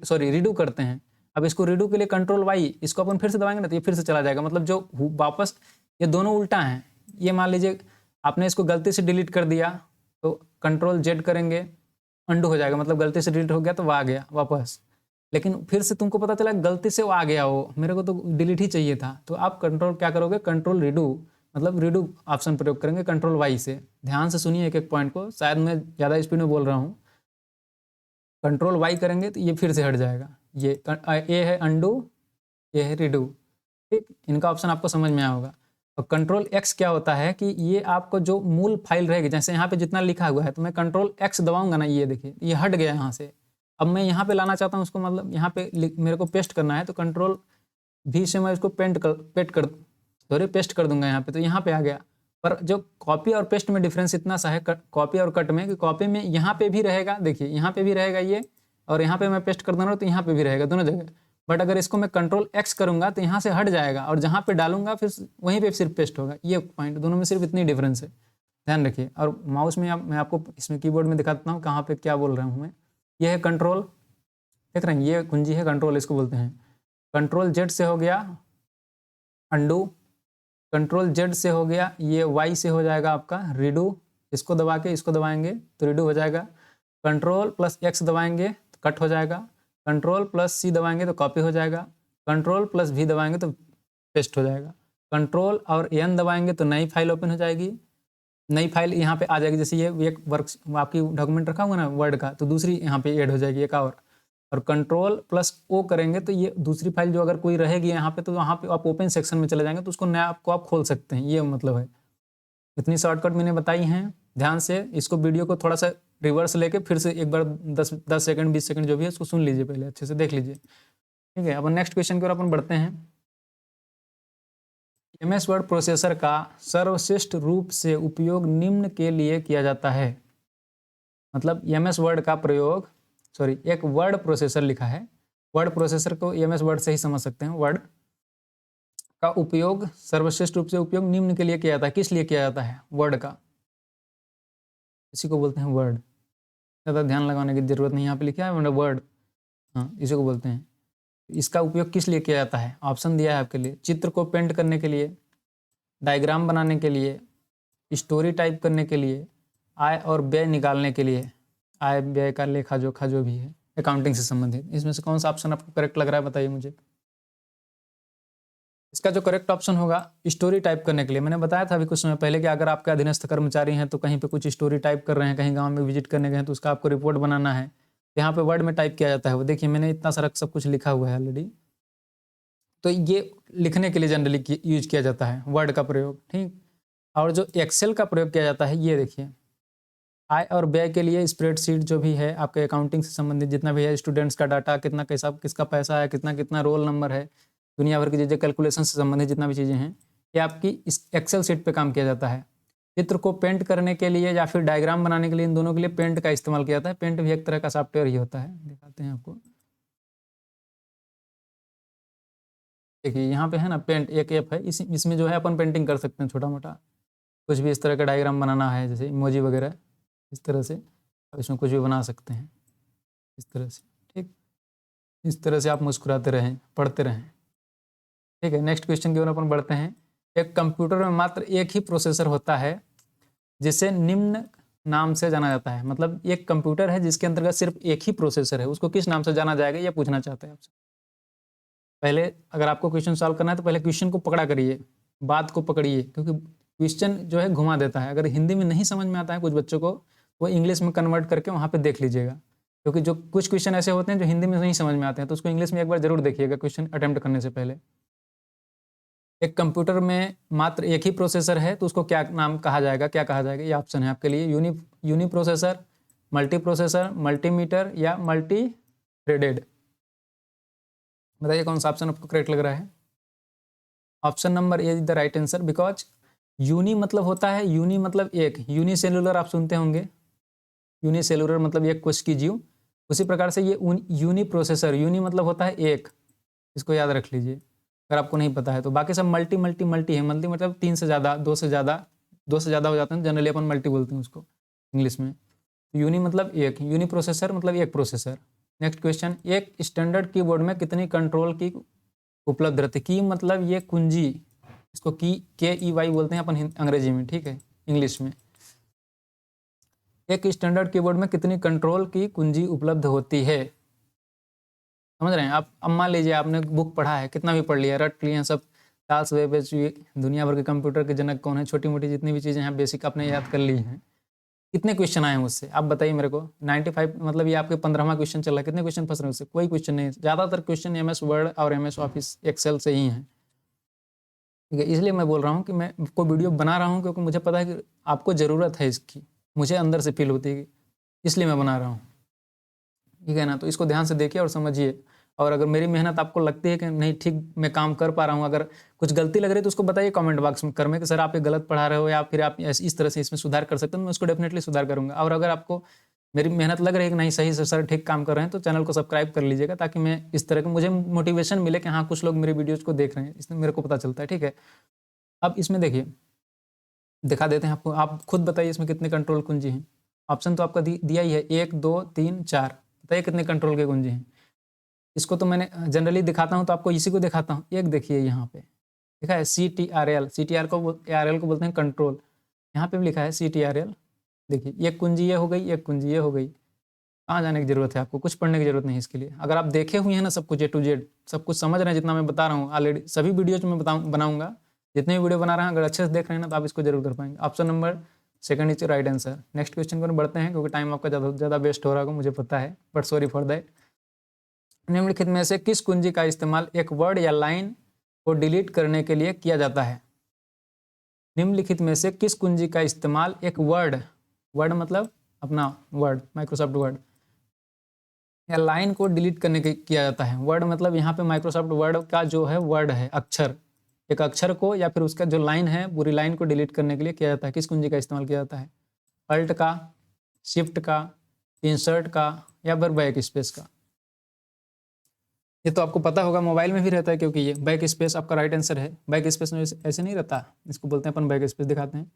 सॉरी रीडू करते हैं। अब इसको रीडू के लिए Ctrl+Y, इसको अपन फिर से दबाएंगे ना तो ये फिर से चला जाएगा। मतलब जो वापस, ये दोनों उल्टा हैं। ये मान लीजिए आपने इसको गलती से डिलीट कर दिया तो Ctrl+Z करेंगे, अंडू हो जाएगा, मतलब गलती से डिलीट हो गया तो वो आ गया वापस। लेकिन फिर से तुमको पता चला गलती से वो आ गया, वो मेरे को तो डिलीट ही चाहिए था, तो आप कंट्रोल क्या करोगे, Ctrl+Redo मतलब रीडू ऑप्शन प्रयोग करेंगे Ctrl+Y से। ध्यान से सुनिए एक एक पॉइंट को, शायद मैं ज़्यादा स्पीड में बोल रहा हूँ। Ctrl+Y करेंगे तो ये फिर से हट जाएगा। ये है अंडू, ये है रीडू। ठीक, इनका ऑप्शन आपको समझ में आया होगा। और Ctrl+X क्या होता है कि ये आपको जो मूल फाइल रहेगी, जैसे यहाँ पे जितना लिखा हुआ है, तो मैं Ctrl+X दबाऊंगा ना, ये देखिए ये हट गया यहाँ से। अब मैं यहाँ पे लाना चाहता हूँ उसको, मतलब यहाँ पे मेरे को पेस्ट करना है, तो Ctrl+V से मैं इसको पेस्ट कर दूंगा यहाँ पे, तो यहाँ पे आ गया। पर जो कॉपी और पेस्ट में डिफरेंस इतना सा है कॉपी और कट में, कि कॉपी में यहाँ पे भी रहेगा, देखिए यहाँ पे भी रहेगा ये, और यहाँ पे मैं पेस्ट कर दूँगा तो यहाँ पे भी रहेगा दोनों जगह। बट अगर इसको मैं कंट्रोल एक्स करूँगा तो यहाँ से हट जाएगा और जहाँ पे डालूंगा फिर वहीं पे सिर्फ पेस्ट होगा। ये पॉइंट, दोनों में सिर्फ इतनी डिफरेंस है, ध्यान रखिए। और माउस में मैं आपको इसमें कीबोर्ड में दिखाता हूँ कहाँ पे क्या बोल रहा हूँ मैं। ये है कंट्रोल, देख रहे हैं, ये कुंजी है कंट्रोल, इसको बोलते हैं। कंट्रोल जेड से हो गया अंडू, कंट्रोल जेड से हो गया, ये वाई से हो जाएगा आपका रीडू, इसको दबा के इसको दबाएंगे तो रीडू हो जाएगा। कंट्रोल प्लस एक्स दबाएंगे तो कट हो जाएगा, कंट्रोल प्लस सी दबाएंगे तो कॉपी हो जाएगा, कंट्रोल प्लस वी दबाएंगे तो पेस्ट हो जाएगा, कंट्रोल और एन दबाएंगे तो नई फाइल ओपन हो जाएगी। नई फाइल यहाँ पे आ जाएगी, जैसे ये एक वर्क आपकी डॉक्यूमेंट रखा हुआ ना वर्ड का, तो दूसरी यहाँ पे ऐड हो जाएगी एक और कंट्रोल प्लस ओ करेंगे तो ये दूसरी फाइल जो अगर कोई रहेगी यहाँ पे तो वहाँ पे आप ओपन सेक्शन में चले जाएंगे तो उसको नया आपको आप खोल सकते हैं। ये मतलब है, इतनी शॉर्टकट मैंने बताई हैं, ध्यान से इसको वीडियो को थोड़ा सा रिवर्स लेके फिर से एक बार 10 सेकंड 20 सेकंड जो भी है उसको सुन लीजिए, पहले अच्छे से देख लीजिए, ठीक है। अपन नेक्स्ट क्वेश्चन की ओर अपन बढ़ते हैं। एमएस वर्ड प्रोसेसर का सर्वश्रेष्ठ रूप से उपयोग निम्न के लिए किया जाता है। मतलब एमएस वर्ड का प्रयोग, सॉरी एक वर्ड प्रोसेसर लिखा है, वर्ड प्रोसेसर को एमएस वर्ड से ही समझ सकते हैं। वर्ड का उपयोग सर्वश्रेष्ठ रूप से उपयोग निम्न के लिए किया जाता है। किस लिए किया जाता है वर्ड का, इसी को बोलते हैं वर्ड। ज़्यादा ध्यान लगाने की जरूरत नहीं, यहाँ पे लिखा है मतलब वर्ड, हाँ इसी को बोलते हैं। इसका उपयोग किस लिए किया जाता है, ऑप्शन दिया है आपके लिए। चित्र को पेंट करने के लिए, डायग्राम बनाने के लिए, स्टोरी टाइप करने के लिए, आय और व्यय निकालने के लिए, आय व्यय का लेखा जोखा जो भी है अकाउंटिंग से संबंधित। इसमें से कौन सा ऑप्शन आपको करेक्ट लग रहा है बताइए मुझे। इसका जो करेक्ट ऑप्शन होगा स्टोरी टाइप करने के लिए। मैंने बताया था अभी कुछ समय पहले कि अगर आपके अधीनस्थ कर्मचारी हैं तो कहीं पे कुछ स्टोरी टाइप कर रहे हैं, कहीं गांव में विजिट करने गए हैं तो उसका आपको रिपोर्ट बनाना है, यहाँ पे वर्ड में टाइप किया जाता है। वो देखिए मैंने इतना सारा सब कुछ लिखा हुआ है ऑलरेडी, तो ये लिखने के लिए जनरली यूज किया जाता है वर्ड का प्रयोग, ठीक। और जो एक्सेल का प्रयोग किया जाता है, ये देखिए आय और व्यय के लिए स्प्रेडशीट जो भी है आपके अकाउंटिंग से संबंधित जितना भी है, स्टूडेंट्स का डाटा कितना कैसा किसका पैसा है, कितना कितना रोल नंबर है, दुनिया भर की चीज़ें कैलकुलेशन से संबंधित जितना भी चीज़ें हैं, ये आपकी इस एक्सेल शीट पे काम किया जाता है। चित्र को पेंट करने के लिए या फिर डायग्राम बनाने के लिए, इन दोनों के लिए पेंट का इस्तेमाल किया जाता है। पेंट भी एक तरह का सॉफ्टवेयर ही होता है, दिखाते हैं आपको। देखिए यहाँ पे है ना पेंट एक ऐप है, इसमें जो है अपन पेंटिंग कर सकते हैं छोटा मोटा, कुछ भी इस तरह का डायग्राम बनाना है जैसे इमोजी वगैरह, इस तरह से अब इसमें कुछ भी बना सकते हैं इस तरह से, ठीक। इस तरह से आप मुस्कुराते रहें, पढ़ते रहें, ठीक है। नेक्स्ट क्वेश्चन की ओर अपन बढ़ते हैं। एक कंप्यूटर में मात्र एक ही प्रोसेसर होता है जिसे निम्न नाम से जाना जाता है। मतलब एक कंप्यूटर है जिसके अंतर्गत सिर्फ एक ही प्रोसेसर है, उसको किस नाम से जाना जाएगा ये पूछना चाहते हैं आपसे। पहले अगर आपको क्वेश्चन सॉल्व करना है तो पहले क्वेश्चन को पकड़ा करिए, बात को पकड़िए, क्योंकि क्वेश्चन जो है घुमा देता है। अगर हिंदी में नहीं समझ में आता है कुछ बच्चों को, वो इंग्लिश में कन्वर्ट करके वहाँ पे देख लीजिएगा, क्योंकि जो कुछ क्वेश्चन ऐसे होते हैं जो हिंदी में नहीं समझ में आते हैं, तो उसको इंग्लिश में एक बार जरूर देखिएगा क्वेश्चन अटेम्प्ट करने से पहले। एक कंप्यूटर में मात्र एक ही प्रोसेसर है तो उसको क्या नाम कहा जाएगा, क्या कहा जाएगा, ये ऑप्शन है आपके लिए। Uni processor, multi processor, multimeter या मल्टी थ्रेडेड। बताइए कौन सा ऑप्शन आपको करेक्ट लग रहा है। Option number A is the right answer, because uni मतलब होता है, यूनी मतलब एक, यूनिसेलुलर आप सुनते होंगे, यूनिसेलुलर मतलब एक कोश की जीव। उसी प्रकार से ये यूनी प्रोसेसर, यूनी मतलब होता है एक, इसको याद रख लीजिए अगर आपको नहीं पता है तो। बाकी सब मल्टी मल्टी मल्टी है, मल्टी मतलब 3 से ज़्यादा, 2 से ज़्यादा, 2 से ज़्यादा हो जाते हैं, जनरली अपन मल्टी बोलते हैं उसको इंग्लिश में। यूनी मतलब एक, यूनी प्रोसेसर मतलब एक प्रोसेसर। नेक्स्ट क्वेश्चन, एक स्टैंडर्ड कीबोर्ड में कितनी कंट्रोल की उपलब्ध रहती है। की मतलब ये कुंजी, इसको की KEY बोलते हैं अपन अंग्रेजी में, ठीक है, इंग्लिश में। एक स्टैंडर्ड कीबोर्ड में कितनी कंट्रोल की कुंजी उपलब्ध होती है, समझ रहे हैं आप। अब मान लीजिए आपने बुक पढ़ा है, कितना भी पढ़ लिया, रट लिए हैं सब, चार्ल्स बेबेज दुनिया भर के कंप्यूटर के जनक कौन है, छोटी मोटी जितनी भी चीज़ें हैं बेसिक आपने याद कर ली हैं। कितने क्वेश्चन आए हैं उससे आप बताइए मेरे को। 95 मतलब ये आपके 15वां क्वेश्चन चल रहा है, कितने क्वेश्चन फंस रहे हैं उससे, कोई क्वेश्चन नहीं। ज़्यादातर क्वेश्चन MS वर्ड और MS ऑफिस एक्सेल से ही हैं, ठीक है। इसलिए मैं बोल रहा हूँ कि मैं को वीडियो बना रहा हूँ क्योंकि मुझे पता है कि आपको ज़रूरत है इसकी, मुझे अंदर से फील होती है, इसलिए मैं बना रहा हूँ, ठीक है ना। तो इसको ध्यान से देखिए और समझिए, और अगर मेरी मेहनत आपको लगती है कि नहीं ठीक मैं काम कर पा रहा हूँ, अगर कुछ गलती लग रही है तो उसको बताइए कमेंट बॉक्स में कि सर आप ये गलत पढ़ा रहे हो या फिर आप इस तरह से इसमें सुधार कर सकते हैं, मैं उसको डेफिनेटली सुधार करूँगा। और अगर आपको मेरी मेहनत लग रही है कि नहीं सही से सर ठीक काम कर रहे हैं, तो चैनल को सब्सक्राइब कर लीजिएगा, ताकि मैं इस तरह के मुझे मोटिवेशन मिले कि हाँ कुछ लोग मेरे वीडियोज़ को देख रहे हैं, इसमें मेरे को पता चलता है। ठीक है, अब इसमें देखिए दिखा देते हैं आपको, आप खुद बताइए इसमें कितने कंट्रोल कुंजी हैं। ऑप्शन तो आपका दिया ही है 1 2 3 4, बताइए कितने कंट्रोल के कुंजी हैं। इसको तो मैंने जनरली दिखाता हूँ, तो आपको इसी को दिखाता हूँ। एक देखिए यहाँ पे लिखा है CTRL, CTR को RL को बोलते हैं कंट्रोल, यहाँ पे भी लिखा है CTRL। देखिए एक कुंजी ये हो गई, एक कुंजी ये हो गई। कहाँ जाने की ज़रूरत है आपको, कुछ पढ़ने की ज़रूरत नहीं है इसके लिए। अगर आप देखे हुए हैं ना सब कुछ A to Z, सब कुछ समझ रहे हैं, जितना मैं बता रहा हूँ ऑलरेडी सभी वीडियोज में बनाऊंगा, जितने भी वीडियो बना रहे हैं अगर अच्छे से देख रहे हैं ना, तो आप इसको जरूर कर पाएंगे। Option number second is right answer. Next question को बढ़ते हैं, क्योंकि टाइम आपका ज़्यादा वेस्ट हो रहा होगा मुझे पता है, बट सॉरी फॉर दैट। निम्नलिखित में से किस कुंजी का इस्तेमाल एक वर्ड या लाइन को डिलीट करने के लिए किया जाता है? निम्नलिखित में से किस कुंजी का इस्तेमाल एक वर्ड मतलब अपना वर्ड, माइक्रोसॉफ्ट वर्ड, या लाइन को डिलीट करने के किया जाता है? वर्ड मतलब यहाँ पे माइक्रोसॉफ्ट वर्ड का जो है वर्ड है, अक्षर, एक अक्षर को या फिर उसका जो लाइन है पूरी लाइन को डिलीट करने के लिए किया जाता है। किस कुंजी का इस्तेमाल किया जाता है? अल्ट का, शिफ्ट का, इंसर्ट का, या फिर बैक स्पेस का? ये तो आपको पता होगा, मोबाइल में भी रहता है, क्योंकि ये बैक स्पेस आपका राइट आंसर है। बैक स्पेस में ऐसे नहीं रहता, इसको बोलते हैं अपन बैक स्पेस, दिखाते हैं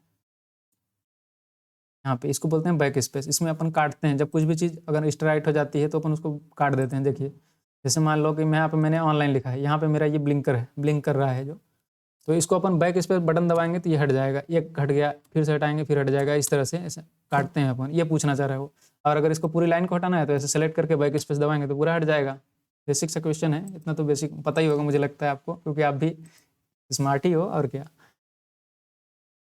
यहाँ पे, इसको बोलते हैं बैक स्पेस। इसमें अपन काटते हैं, जब कुछ भी चीज़ अगर स्ट्राइट हो जाती है तो अपन उसको काट देते हैं। देखिए जैसे मान लो कि मैं यहाँ पे मैंने ऑनलाइन लिखा है, यहाँ पे मेरा ये ब्लिंकर है, ब्लिंक कर रहा है जो, तो इसको अपन बैक स्पेस बटन दबाएंगे तो ये हट जाएगा, एक हट गया, फिर से हटाएंगे फिर हट जाएगा, इस तरह से ऐसे काटते हैं अपन। ये पूछना चाह रहा है वो। और अगर इसको पूरी लाइन को हटाना है तो ऐसे सेलेक्ट करके बैक स्पेस दबाएंगे तो पूरा हट जाएगा। बेसिक सा क्वेश्चन है, इतना तो बेसिक पता ही होगा मुझे लगता है आपको, क्योंकि आप भी स्मार्ट ही हो और क्या।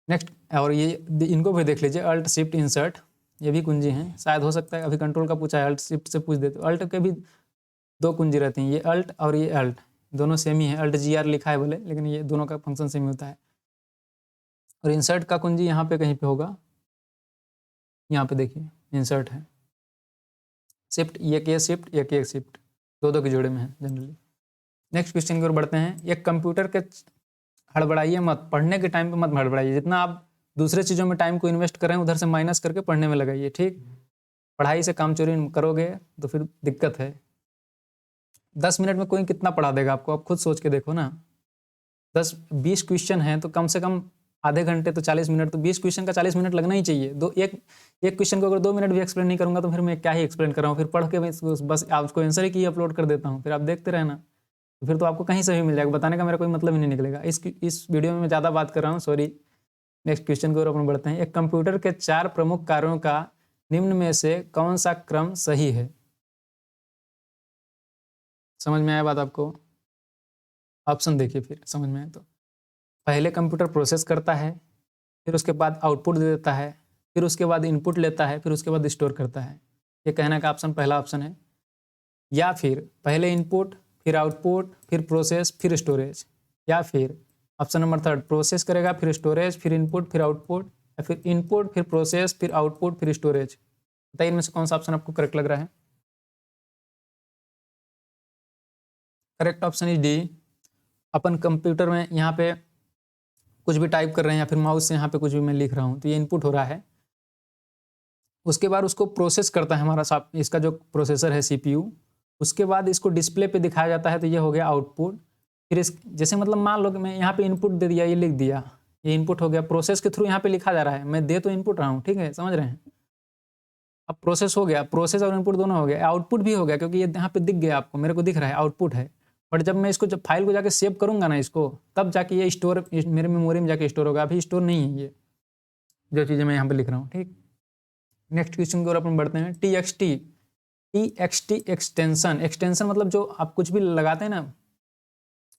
नेक्स्ट, और ये इनको भी देख लीजिए, अल्ट शिफ्ट इंसर्ट, ये भी कुंजी हैं। शायद हो सकता है अभी कंट्रोल का पूछा है, अल्ट शिफ्ट से पूछ देते। अल्ट के भी दो कुंजी रहती हैं, ये अल्ट और ये अल्ट, दोनों सेम ही है। अल्ट GR लिखा है बोले, लेकिन ये दोनों का फंक्शन सेम होता है। और इंसर्ट का कुंजी यहाँ पे कहीं पे होगा, यहाँ पे देखिए इंसर्ट है। शिफ्ट, ये शिफ्ट, ये शिफ्ट, दो के जोड़े में है जनरली। नेक्स्ट क्वेश्चन की ओर बढ़ते हैं। एक कंप्यूटर के हड़बड़ाइए मत, पढ़ने के टाइम पे मत हड़बड़ाइए। जितना आप दूसरे चीज़ों में टाइम को इन्वेस्ट करें, उधर से माइनस करके पढ़ने में लगाइए। ठीक, पढ़ाई से काम चोरी करोगे तो फिर दिक्कत है। 10 मिनट में कोई कितना पढ़ा देगा आपको, आप खुद सोच के देखो ना। 10-20 क्वेश्चन हैं तो कम से कम आधे घंटे तो 40 मिनट, तो 20 क्वेश्चन का 40 मिनट लगना ही चाहिए। एक क्वेश्चन को अगर 2 मिनट भी एक्सप्लेन नहीं करूँगा तो फिर मैं क्या ही एक्सप्लेन कर रहा हूँ। फिर पढ़ के मैं बस आपको आंसर ही की अपलोड कर देता हूँ, फिर आप देखते रहना, तो फिर तो आपको कहीं से भी मिल जाएगा। बताने का मेरा कोई मतलब ही नहीं निकलेगा। इस वीडियो में मैं ज़्यादा बात कर रहा हूँ, सॉरी। नेक्स्ट क्वेश्चन की ओर अपन बढ़ते हैं। एक कंप्यूटर के 4 प्रमुख कार्यों का निम्न में से कौन सा क्रम सही है? समझ में आया बात आपको? ऑप्शन देखिए फिर समझ में आए तो। पहले कंप्यूटर प्रोसेस करता है, फिर उसके बाद आउटपुट दे देता है, फिर उसके बाद इनपुट लेता है, फिर उसके बाद स्टोर करता है। ये कहने का ऑप्शन पहला ऑप्शन है। या फिर पहले इनपुट, फिर आउटपुट, फिर प्रोसेस, फिर स्टोरेज। या फिर ऑप्शन नंबर थर्ड, प्रोसेस करेगा, फिर स्टोरेज, फिर इनपुट, फिर आउटपुट, या फिर इनपुट, फिर प्रोसेस, फिर आउटपुट, फिर स्टोरेज। बताइए इनमें से कौन सा ऑप्शन आपको करेक्ट लग रहा है? Correct option is D. Upon computer में यहाँ पे कुछ भी टाइप कर रहे हैं या फिर माउस से यहाँ पे कुछ भी मैं लिख रहा हूँ, तो ये इनपुट हो रहा है। उसके बाद उसको प्रोसेस करता है हमारा इसका जो प्रोसेसर है CPU। उसके बाद इसको डिस्प्ले पे दिखाया जाता है, तो ये हो गया आउटपुट। फिर इस जैसे मतलब मान लो कि मैं यहाँ पे इनपुट दे दिया, ये लिख दिया, ये इनपुट हो गया। प्रोसेस के थ्रू यहाँ पे लिखा जा रहा है, मैं दे तो इनपुट रहा हूँ, ठीक है, समझ रहे हैं? अब प्रोसेस हो गया, प्रोसेस और इनपुट दोनों हो गया, आउटपुट भी हो गया, क्योंकि ये यहाँ पे दिख गया आपको, मेरे को दिख रहा है आउटपुट है। बट जब मैं इसको जब फाइल को जाके सेव करूँगा ना इसको, तब जाके ये स्टोर मेरे मेमोरी में जाके स्टोर होगा। अभी स्टोर नहीं है ये जो चीज़ें मैं यहाँ पे लिख रहा हूँ। ठीक, नेक्स्ट क्वेश्चन की ओर अपन बढ़ते हैं। TXT एक्सटेंशन मतलब जो आप कुछ भी लगाते हैं ना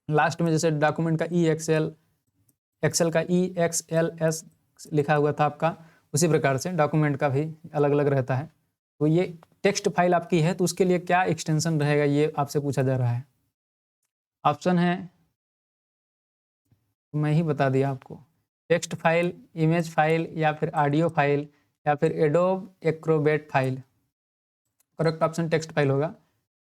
लास्ट में, जैसे डॉक्यूमेंट का एक्सेल का EXLS लिखा हुआ था आपका, उसी प्रकार से डॉक्यूमेंट का भी अलग अलग रहता है। तो ये टेक्स्ट फाइल आपकी है, तो उसके लिए क्या एक्सटेंशन रहेगा, ये आपसे पूछा जा रहा है। ऑप्शन है, मैं ही बता दिया आपको, टेक्स्ट फाइल, इमेज फाइल, या फिर ऑडियो फाइल, या फिर adobe Acrobat file. Correct option text file होगा।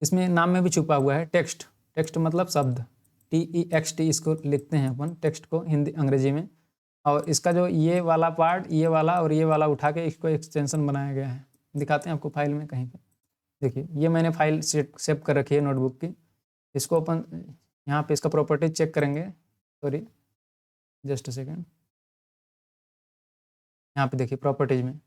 इसमें नाम में भी छुपा हुआ है टेक्स्ट, टेक्स्ट मतलब शब्द, TEXT इसको लिखते हैं अपन टेक्स्ट को हिंदी अंग्रेजी में। और इसका जो ये वाला पार्ट, ये वाला और ये वाला उठा के इसको एक्सटेंशन बनाया गया है। दिखाते हैं आपको फाइल में कहीं पे। देखिए ये मैंने फाइल सेव कर रखी है नोटबुक की। इसको अपन यहाँ पे इसका प्रॉपर्टीज चेक करेंगे। Sorry just a second. यहाँ पे देखिए प्रॉपर्टीज में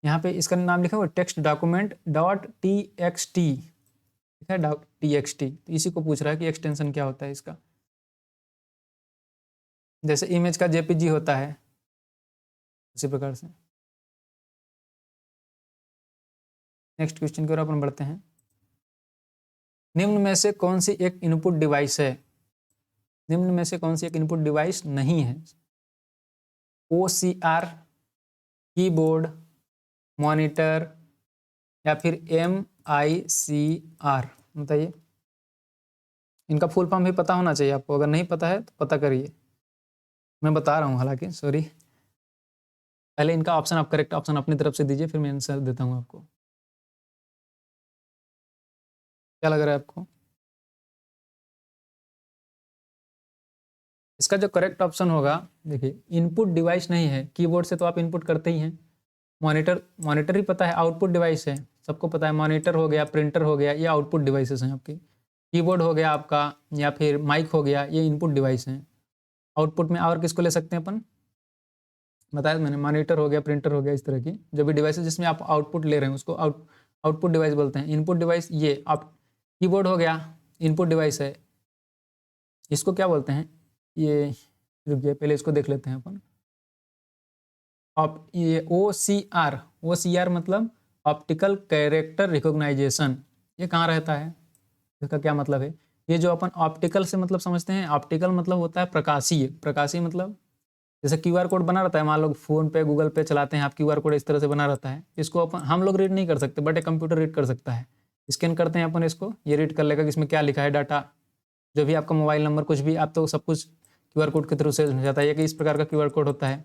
यहाँ पे इसका नाम लिखा हुआ टेक्स्ट डॉक्यूमेंट डॉट txt लिखा है डॉट txt। तो इसी को पूछ रहा है कि एक्सटेंशन क्या होता है इसका। जैसे इमेज का jpg होता है उसी प्रकार से। नेक्स्ट क्वेश्चन की ओर अपन बढ़ते हैं। निम्न में से कौन सी एक इनपुट डिवाइस है? निम्न में से कौन सी एक इनपुट डिवाइस नहीं है? OCR, कीबोर्ड, मॉनिटर या फिर MICR? बताइए। इनका फुल फॉर्म भी पता होना चाहिए आपको, अगर नहीं पता है तो पता करिए। मैं बता रहा हूँ हालांकि, सॉरी। पहले इनका ऑप्शन आप करेक्ट ऑप्शन अपनी तरफ से दीजिए, फिर मैं आंसर देता हूँ आपको। क्या लग रहा है आपको? इसका जो करेक्ट ऑप्शन होगा, देखिए इनपुट डिवाइस नहीं है। कीबोर्ड से तो आप इनपुट करते ही हैं। मॉनिटर ही पता है आउटपुट डिवाइस है, सबको पता है। मॉनिटर हो गया, प्रिंटर हो गया, ये आउटपुट डिवाइसेस हैं आपकी। कीबोर्ड हो गया आपका, या फिर माइक हो गया, ये इनपुट डिवाइस हैं। आउटपुट में और किसको ले सकते हैं अपन? बताया मैंने, मॉनिटर हो गया, प्रिंटर हो गया, इस तरह की जो भी डिवाइस जिसमें आप आउटपुट ले रहे हैं उसको आउटपुट डिवाइस बोलते हैं। इनपुट डिवाइस ये आप कीबोर्ड हो गया, इनपुट डिवाइस है। इसको क्या बोलते हैं? ये रुकिए पहले इसको देख लेते हैं अपन। ये OCR मतलब ऑप्टिकल कैरेक्टर रिकॉग्नाइजेशन। ये कहाँ रहता है? इसका क्या मतलब है? ये जो अपन ऑप्टिकल से मतलब समझते हैं, ऑप्टिकल मतलब होता है प्रकाशीय। प्रकाशीय मतलब जैसे QR कोड बना रहता है, मान लो फोन पे गूगल पे चलाते हैं आप, QR कोड इस तरह से बना रहता है। इसको अपन हम लोग रीड नहीं कर सकते, बट एक कंप्यूटर रीड कर सकता है। स्कैन करते हैं अपन इसको, ये रीड कर लेगा कि इसमें क्या लिखा है, डाटा जो भी आपका मोबाइल नंबर कुछ भी, आप तो सब कुछ QR कोड के थ्रू से हो जाता है। ये कि इस प्रकार का QR कोड होता है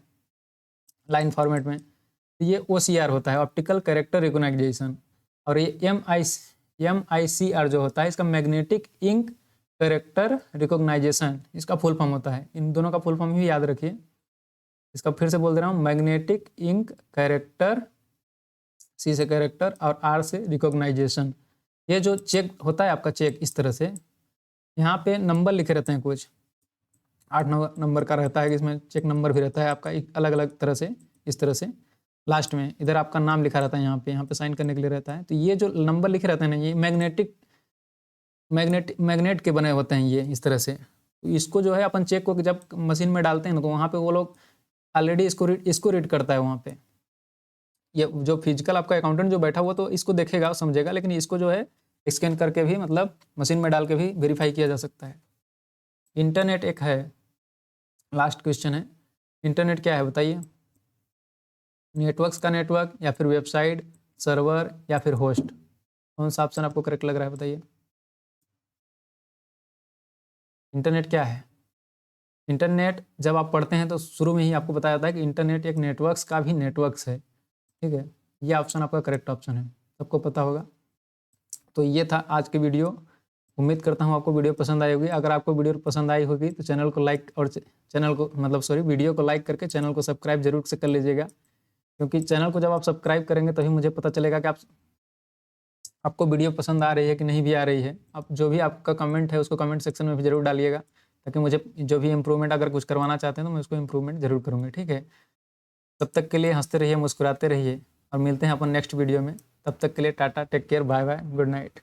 लाइन फॉर्मेट में। ये OCR होता है, ऑप्टिकल कैरेक्टर रिकॉग्नाइजेशन। और ये MICR जो होता है, इसका मैग्नेटिक इंक कैरेक्टर रिकॉग्नाइजेशन, इसका फुल फॉर्म होता है। इन दोनों का फुल फॉर्म भी याद रखिए। इसका फिर से बोल दे रहा हूँ, मैग्नेटिक इंक कैरेक्टर, C से कैरेक्टर और R से रिकॉग्नाइजेशन। ये जो चेक होता है आपका, चेक इस तरह से यहाँ पे नंबर लिखे रहते हैं, कुछ 8-9 नंबर का रहता है, कि इसमें चेक नंबर भी रहता है आपका एक अलग अलग तरह से, इस तरह से। लास्ट में इधर आपका नाम लिखा रहता है, यहाँ पे साइन करने के लिए रहता है। तो ये जो नंबर लिखे रहते हैं ना, ये मैग्नेट के बने होते हैं ये इस तरह से। तो इसको जो है अपन चेक को जब मशीन में डालते हैं ना, तो वहाँ पे वो लोग ऑलरेडी इसको रीड करता है वहाँ पे। ये जो फिजिकल आपका अकाउंटेंट जो बैठा हुआ तो इसको देखेगा, समझेगा, लेकिन इसको जो है स्कैन करके भी मतलब मशीन में डाल के भी वेरीफाई किया जा सकता है। इंटरनेट एक है, लास्ट क्वेश्चन है। इंटरनेट क्या है बताइए? नेटवर्क्स का नेटवर्क, या फिर वेबसाइट, सर्वर, या फिर होस्ट? कौन सा ऑप्शन आपको करेक्ट लग रहा है बताइए? इंटरनेट क्या है? इंटरनेट जब आप पढ़ते हैं तो शुरू में ही आपको बताया जाता है कि इंटरनेट एक नेटवर्क्स का भी नेटवर्क्स है। ठीक है, ये ऑप्शन आपका करेक्ट ऑप्शन है, सबको पता होगा। तो ये था आज की वीडियो। उम्मीद करता हूँ आपको वीडियो पसंद आई होगी। अगर आपको वीडियो पसंद आई होगी तो चैनल को लाइक और वीडियो को लाइक करके चैनल को सब्सक्राइब जरूर से कर लीजिएगा, क्योंकि चैनल को जब आप सब्सक्राइब करेंगे तभी मुझे पता चलेगा कि आपको वीडियो पसंद आ रही है कि नहीं भी आ रही है। आप जो भी आपका कमेंट है उसको कमेंट सेक्शन में भी जरूर डालिएगा, ताकि मुझे जो भी इम्प्रूवमेंट अगर कुछ करवाना चाहते हैं तो मैं उसको इम्प्रूवमेंट जरूर करूँगा। ठीक है, तब तक के लिए हंसते रहिए, मुस्कुराते रहिए, और मिलते हैं अपन नेक्स्ट वीडियो में। तब तक के लिए tata, take care, bye bye, good night.